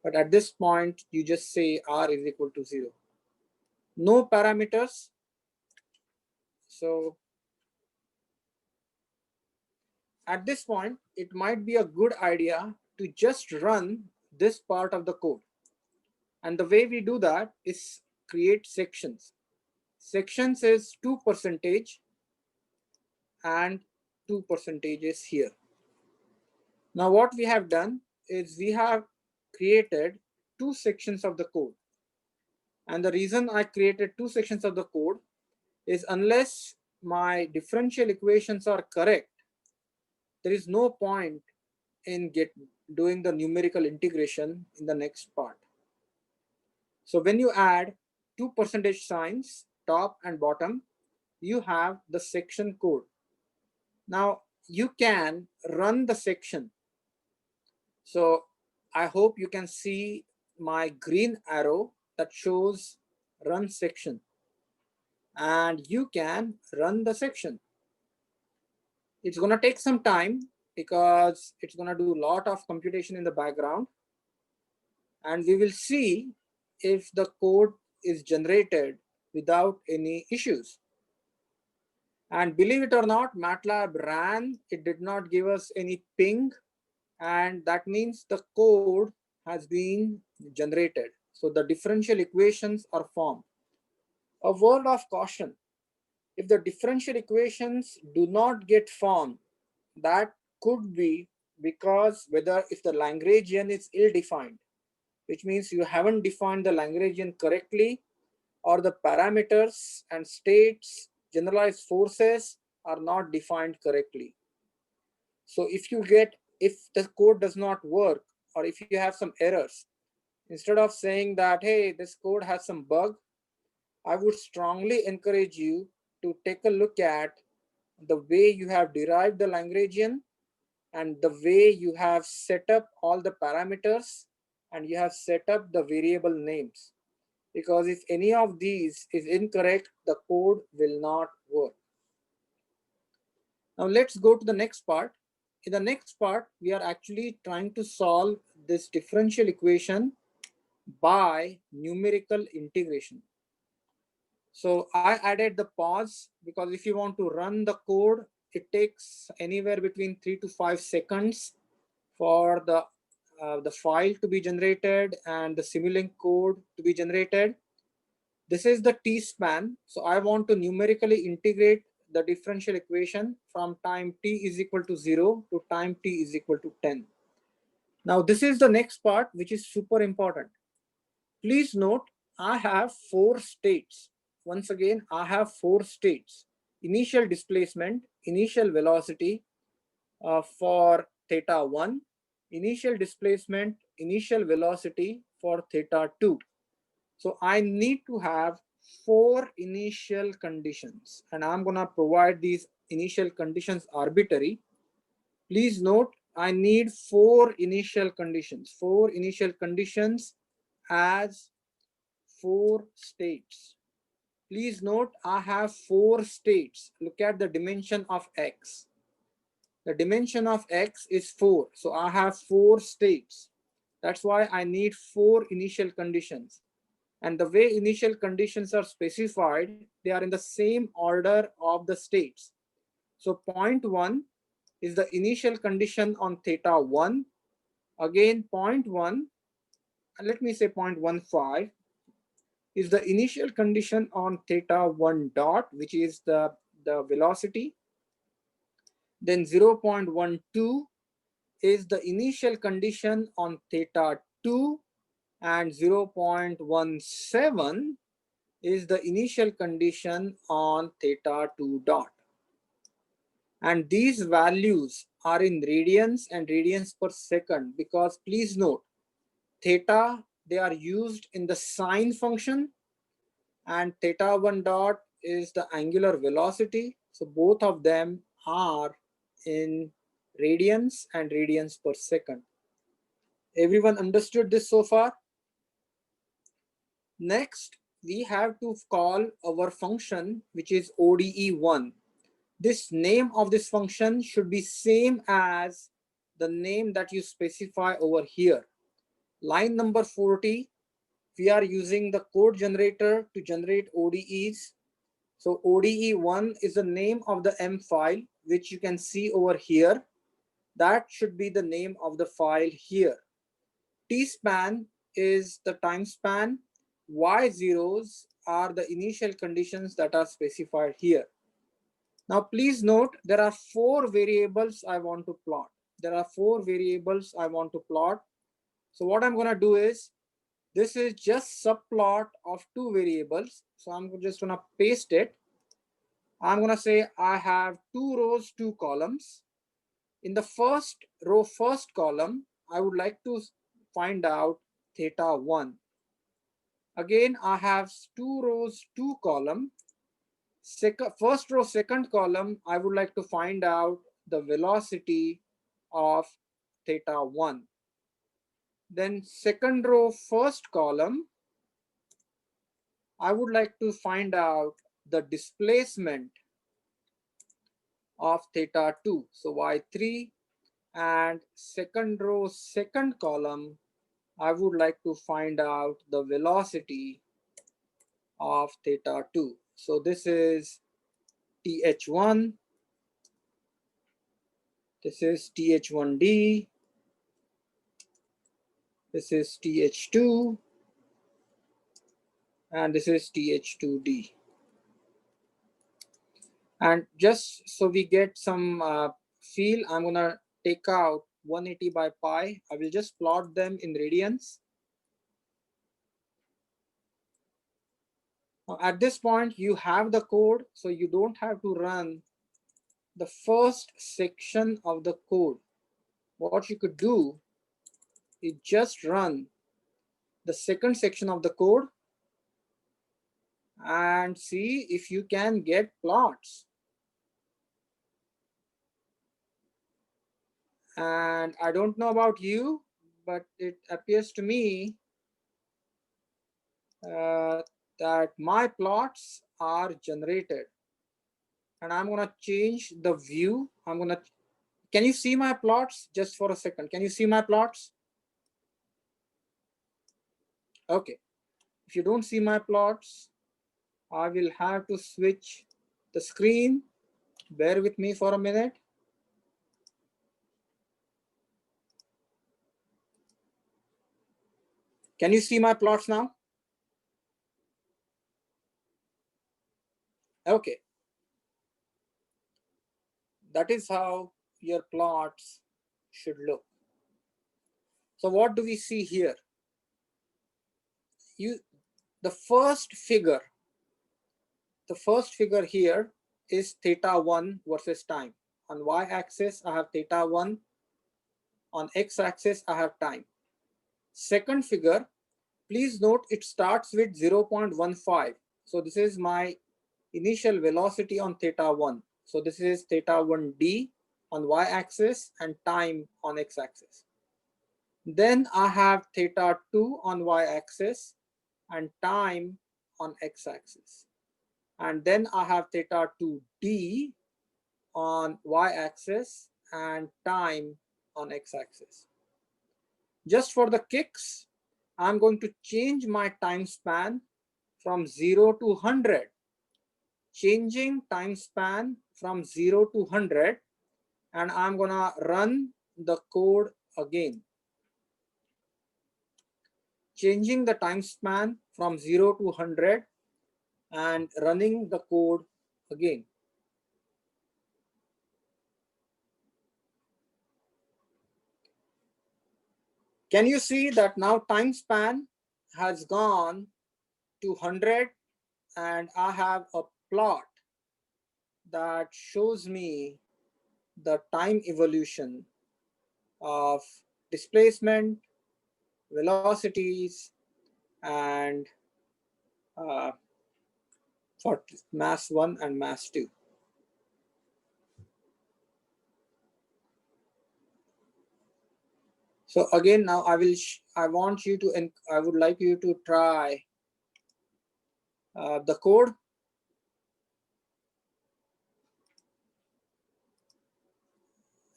But at this point, you just say R is equal to 0. No parameters. So at this point, it might be a good idea to just run this part of the code. And the way we do that is create sections. Sections is 2% and 2% is here. Now what we have done is we have created two sections of the code. And the reason I created two sections of the code is unless my differential equations are correct, there is no point in doing the numerical integration in the next part. So when you add two percentage signs, top and bottom, you have the section code. Now you can run the section. So I hope you can see my green arrow that shows run section. And you can run the section. It's going to take some time because it's going to do a lot of computation in the background. And we will see if the code is generated without any issues. And believe it or not, MATLAB ran, it did not give us any ping. And that means the code has been generated. So the differential equations are formed. A word of caution. If the differential equations do not get formed, that could be because if the Lagrangian is ill-defined, which means you haven't defined the Lagrangian correctly, or the parameters and states, generalized forces are not defined correctly. So if the code does not work, or if you have some errors, instead of saying that, hey, this code has some bug, I would strongly encourage you to take a look at the way you have derived the Lagrangian and the way you have set up all the parameters and you have set up the variable names. Because if any of these is incorrect, the code will not work. Now let's go to the next part. In the next part, we are actually trying to solve this differential equation by numerical integration. So I added the pause because if you want to run the code, it takes anywhere between 3 to 5 seconds for the file to be generated and the Simulink code to be generated. This is the t-span. So I want to numerically integrate the differential equation from time t is equal to 0 to time t is equal to 10. Now this is the next part, which is super important. Please note, I have 4 states. Once again, I have 4 states. Initial displacement, initial velocity for theta 1, initial displacement, initial velocity for theta 2. So I need to have 4 initial conditions, and I'm gonna provide these initial conditions arbitrary. Please note, I need 4 initial conditions, 4 initial conditions as 4 states. Please note, I have 4 states. Look at the dimension of x. The dimension of x is 4. So I have 4 states. That's why I need 4 initial conditions. And the way initial conditions are specified, they are in the same order of the states. So point 1 is the initial condition on theta 1. Again, point 1, and let me say 0.15, is the initial condition on theta 1 dot, which is the velocity. Then 0.12 is the initial condition on theta 2, and 0.17 is the initial condition on theta 2 dot. And these values are in radians and radians per second, because please note, theta, they are used in the sine function, and theta 1 dot is the angular velocity. So both of them are in radians and radians per second. Everyone understood this so far? Next, we have to call our function, which is ODE1. This name of this function should be same as the name that you specify over here. Line number 40, we are using the code generator to generate ODEs. So ODE1 is the name of the M file, which you can see over here. That should be the name of the file here. T-span is the time span. Y zeros are the initial conditions that are specified here. Now please note, there are 4 variables I want to plot. There are 4 variables I want to plot. So what I'm gonna do is, this is just subplot of 2 variables. So I'm just gonna paste it. I'm gonna say I have 2 rows, 2 columns. In the first row, first column, I would like to find out theta 1. Again, I have 2 rows, 2 column. First row, second column, I would like to find out the velocity of theta 1. Then second row, first column, I would like to find out the displacement of theta 2. So y3, and second row, second column, I would like to find out the velocity of theta 2. So this is th1, this is th1d, this is th2, and this is th2d. And just so we get some feel, I'm gonna take out 180 by pi. I will just plot them in radians. Now, at this point, you have the code, so you don't have to run the first section of the code. What you could do is just run the second section of the code and see if you can get plots. And I don't know about you, but it appears to me that my plots are generated. And I'm gonna change the view. Can you see my plots? Just for a second, can you see my plots? Okay, if you don't see my plots, I will have to switch the screen. Bear with me for a minute. Can you see my plots now? Okay. That is how your plots should look. So what do we see here? The first figure here is theta1 versus time. On y-axis, I have theta1. On x-axis, I have time. Second figure, please note it starts with 0.15. So this is my initial velocity on theta1. So this is theta1d on y-axis and time on x-axis. Then I have theta2 on y-axis and time on x-axis. And then I have theta2d on y-axis and time on x-axis. Just for the kicks, I'm going to change my time span from 0 to 100. Changing time span from 0 to 100, and I'm gonna run the code again. Changing the time span from 0 to 100 and running the code again. Can you see that now time span has gone to 100 and I have a plot that shows me the time evolution of displacement, velocities, and for mass 1 and mass 2. So again, now I would like you to try the code.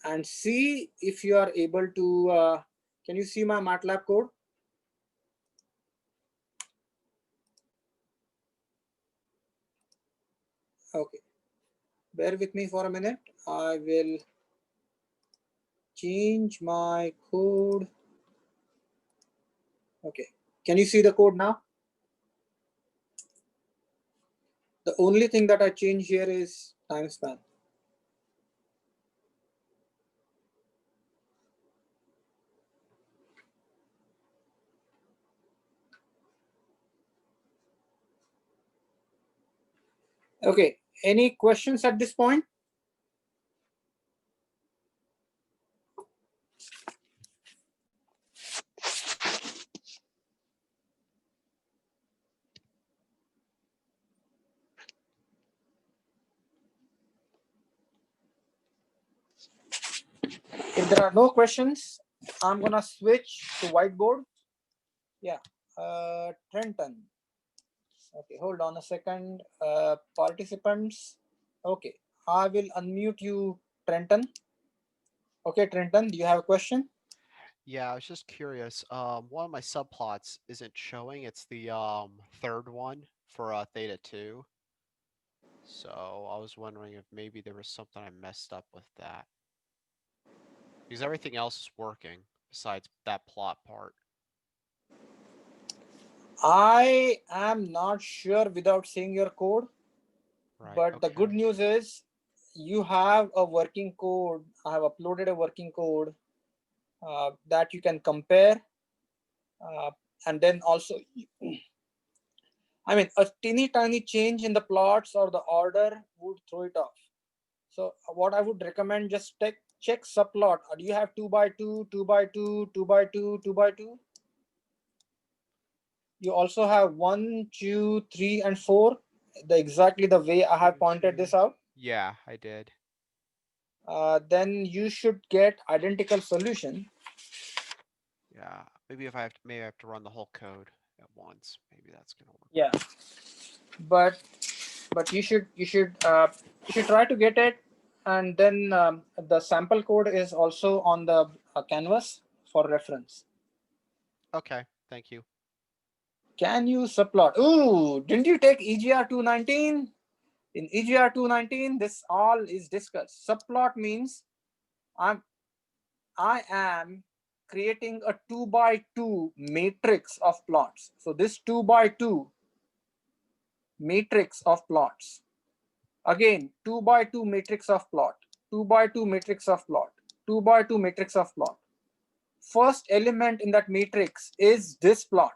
And see if you are able to, can you see my MATLAB code? Okay, bear with me for a minute. I will change my code. Okay, can you see the code now? The only thing that I change here is time span. Okay, any questions at this point? If there are no questions, I'm gonna switch to whiteboard. Yeah, Trenton. Okay, hold on a second. Participants. Okay, I will unmute you, Trenton. Okay, Trenton, do you have a question?
Yeah, I was just curious. One of my subplots isn't showing. It's the third one for theta 2. So I was wondering if maybe there was something I messed up with that. Because everything else is working besides that plot part.
I am not sure without seeing your code,
Right,
but the good
okay.
news is you have a working code. I have uploaded a working code that you can compare. And then also, I mean, a teeny tiny change in the plots or the order would throw it off. So what I would recommend, just check subplot. Do you have 2 by 2, 2 by 2, 2 by 2, 2 by 2? You also have 1, 2, 3, and 4. Exactly the way I have
One,
pointed
two.
this out.
Yeah, I did.
Then you should get identical solution.
Yeah, maybe if I have to, maybe I have to run the whole code at once. Maybe that's gonna work
Yeah,
better.
but you should try to get it, and then the sample code is also on the canvas for reference.
Okay, thank you.
can you subplot? Ooh, didn't you take EGR 219? In EGR 219, this all is discussed. Subplot means I am creating a 2 by 2 matrix of plots. So this 2 by 2 matrix of plots. Again, 2 by 2 matrix of plot, 2 by 2 matrix of plot, 2 by 2 matrix of plot. First element in that matrix is this plot.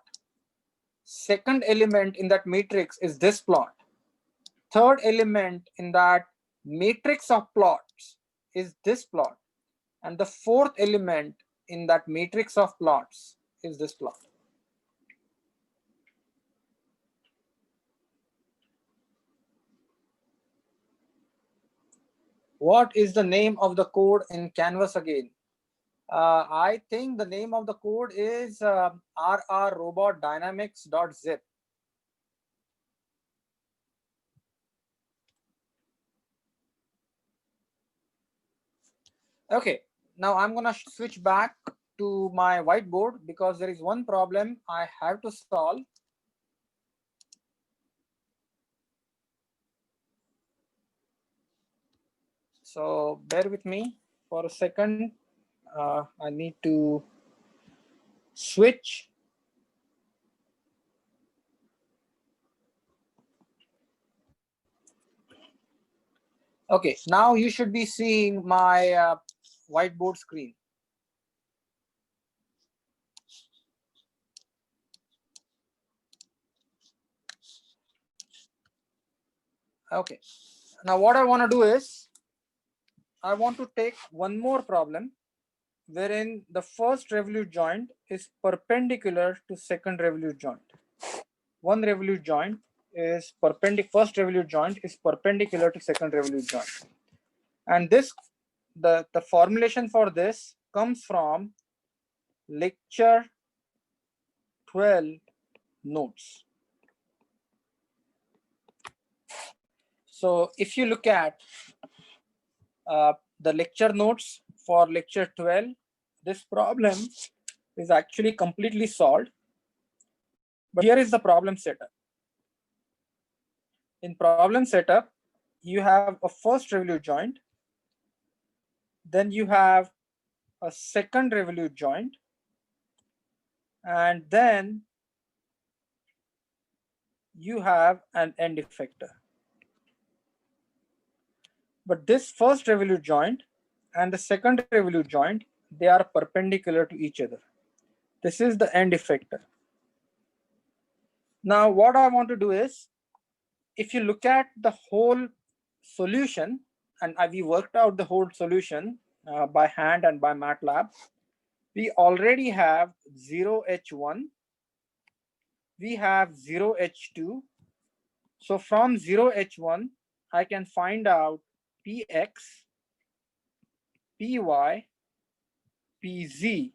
Second element in that matrix is this plot. Third element in that matrix of plots is this plot. And the fourth element in that matrix of plots is this plot. What is the name of the code in Canvas again? I think the name of the code is rrrobotdynamics.zip. Okay, now I'm gonna switch back to my whiteboard because there is one problem I have to solve. So bear with me for a second. I need to switch. Okay, now you should be seeing my whiteboard screen. Okay, now what I want to do is I want to take one more problem wherein the first revolute joint is perpendicular to second revolute joint. One revolute joint is perpendicular, first revolute joint is perpendicular to second revolute joint. And this, the formulation for this comes from lecture 12 notes. So if you look at the lecture notes for lecture 12, this problem is actually completely solved. But here is the problem setup. In problem setup, you have a first revolute joint, then you have a second revolute joint, and then you have an end effector. But this first revolute joint and the second revolute joint, they are perpendicular to each other. This is the end effector. Now what I want to do is, if you look at the whole solution, and we worked out the whole solution by hand and by MATLAB, we already have 0H1, we have 0H2. So from 0H1, I can find out Px, Py, Pz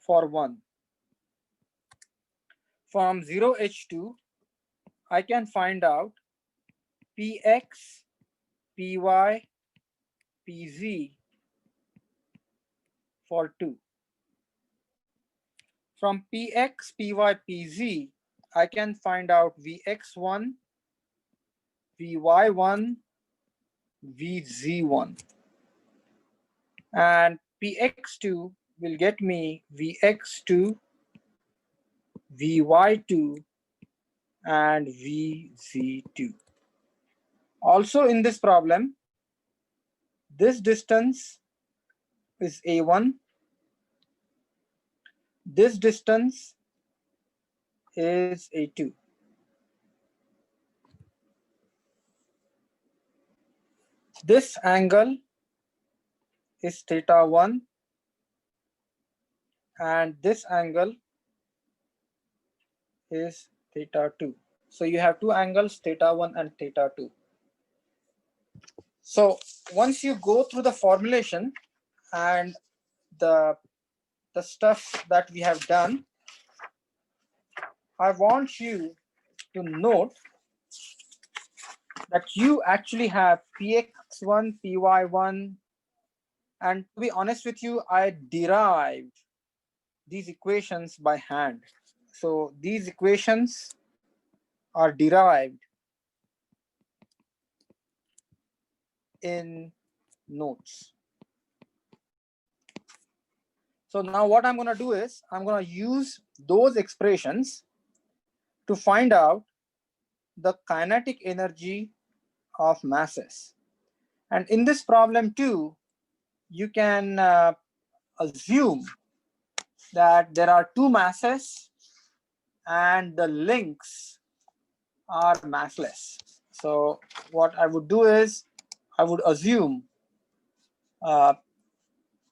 for 1. From 0H2, I can find out Px, Py, Pz for 2. From Px, Py, Pz, I can find out Vx1, Vy1, Vz1. And Px2 will get me Vx2, Vy2, and Vz2. Also in this problem, this distance is A1. This distance is A2. This angle is theta 1, and this angle is theta 2. So you have two angles, theta 1 and theta 2. So once you go through the formulation and the stuff that we have done, I want you to note that you actually have Px1, Py1, and to be honest with you, I derived these equations by hand. So these equations are derived in notes. So now what I'm going to do is I'm going to use those expressions to find out the kinetic energy of masses. And in this problem too, you can assume that there are two masses and the links are massless. So what I would do is I would assume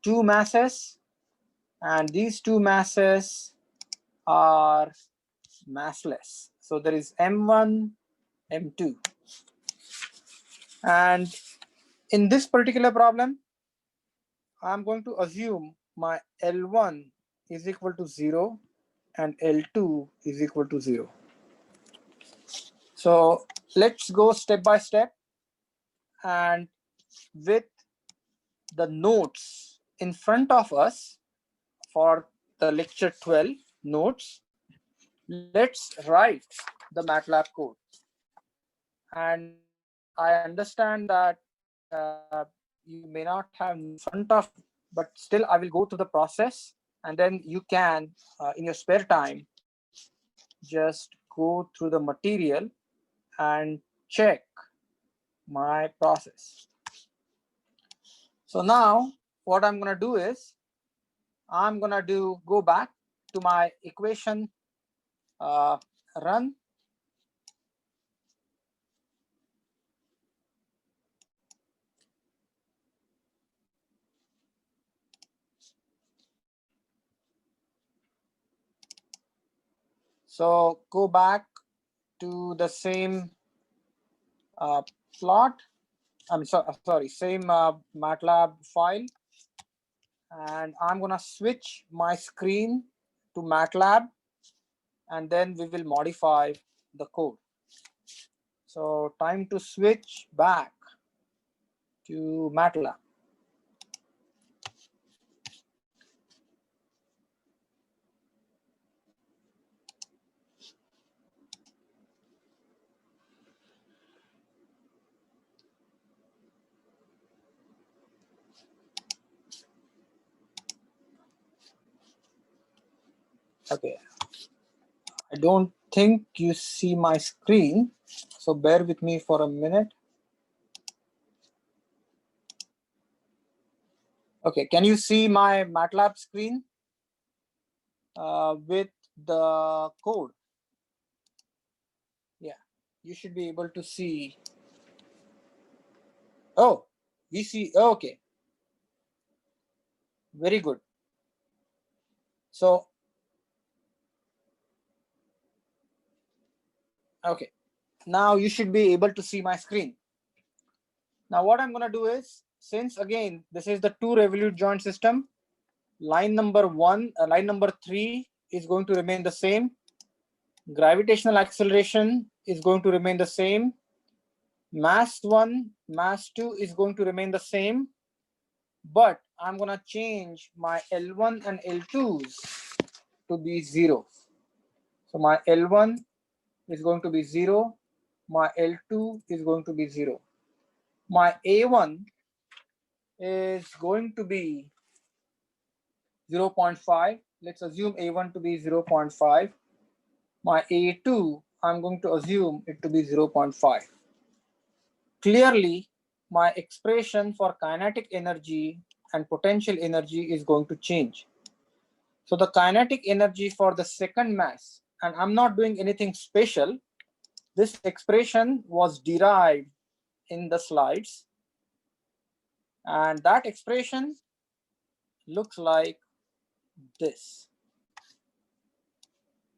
two masses, and these two masses are massless. So there is M1, M2. And in this particular problem, I'm going to assume my L1 is equal to 0 and L2 is equal to 0. So let's go step by step, and with the notes in front of us for the lecture 12 notes, let's write the MATLAB code. And I understand that you may not have in front of, but still I will go through the process, and then you can in your spare time just go through the material and check my process. So now what I'm going to do is I'm going to go back to my equation run. So go back to the same plot. I'm sorry, same MATLAB file, and I'm gonna switch my screen to MATLAB, and then we will modify the code. So time to switch back to MATLAB. Okay, I don't think you see my screen, so bear with me for a minute. Okay, can you see my MATLAB screen with the code? Yeah, you should be able to see. Oh, we see. Okay, very good. So, okay, now you should be able to see my screen. Now what I'm going to do is, since again this is the two Revolute joint system, line number 1, line number 3 is going to remain the same. Gravitational acceleration is going to remain the same. Mass 1, mass 2 is going to remain the same, but I'm going to change my L1 and L2s to be 0. So my L1 is going to be 0, my L2 is going to be 0. My A1 is going to be 0.5. Let's assume A1 to be 0.5. My A2, I'm going to assume it to be 0.5. Clearly, my expression for kinetic energy and potential energy is going to change. So the kinetic energy for the second mass, and I'm not doing anything special, this expression was derived in the slides, and that expression looks like this.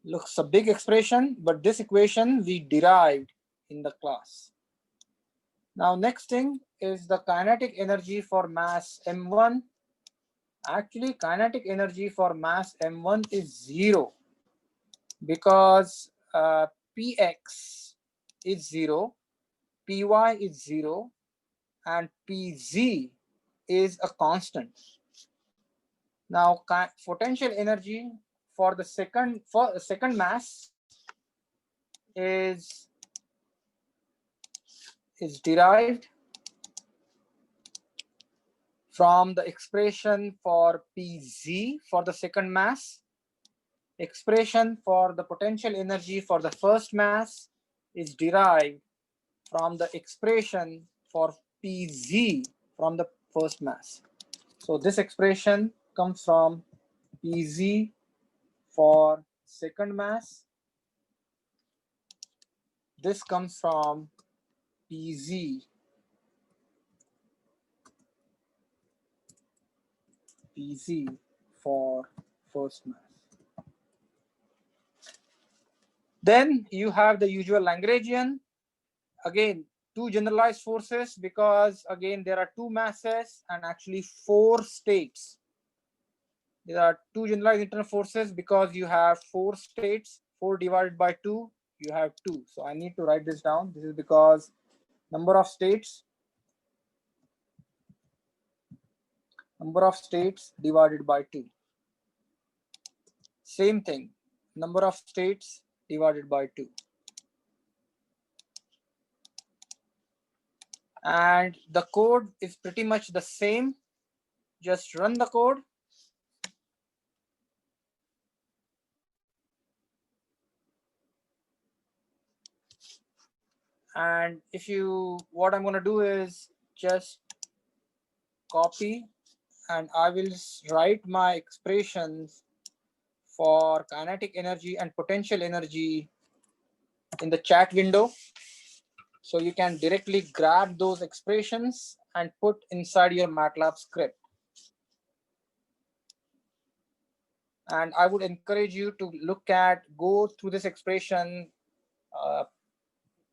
Looks a big expression, but this equation we derived in the class. Now next thing is the kinetic energy for mass M1. Actually, kinetic energy for mass M1 is 0 because Px is 0, Py is 0, and Pz is a constant. Now potential energy for the second mass is derived from the expression for Pz for the second mass. Expression for the potential energy for the first mass is derived from the expression for Pz from the first mass. So this expression comes from Pz for second mass. This comes from Pz for first mass. Then you have the usual Lagrangian. Again, two generalized forces, because again there are two masses and actually four states. There are two generalized internal forces because you have four states. 4 divided by 2, you have 2. So I need to write this down. This is because number of states divided by 2. Same thing, number of states divided by 2. And the code is pretty much the same. Just run the code. And if you, what I'm going to do is just copy, and I will write my expressions for kinetic energy and potential energy in the chat window. So you can directly grab those expressions and put inside your MATLAB script. And I would encourage you to go through this expression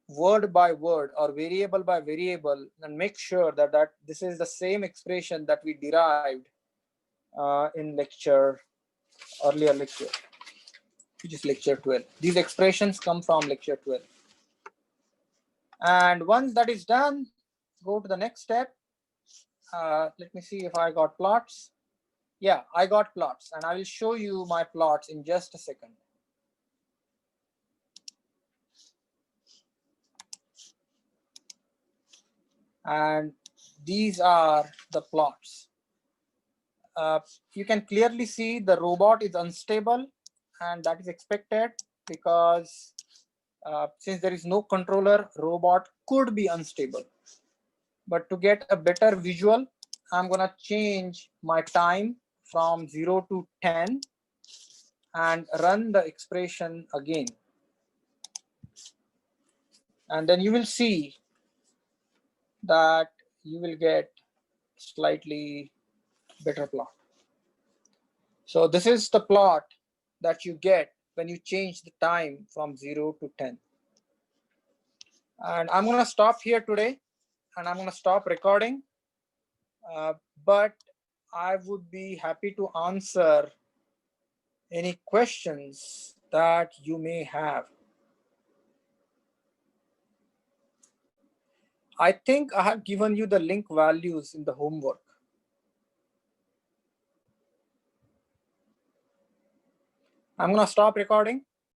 word by word or variable by variable, and make sure that this is the same expression that we derived in earlier lecture, which is lecture 12. These expressions come from lecture 12. And once that is done, go to the next step. Let me see if I got plots. Yeah, I got plots, and I will show you my plots in just a second. And these are the plots. You can clearly see the robot is unstable, and that is expected because since there is no controller, robot could be unstable. But to get a better visual, I'm gonna change my time from 0 to 10 and run the expression again. And then you will see that you will get slightly better plot. So this is the plot that you get when you change the time from 0 to 10. And I'm going to stop here today, and I'm going to stop recording. But I would be happy to answer any questions that you may have. I think I have given you the link values in the homework. I'm going to stop recording.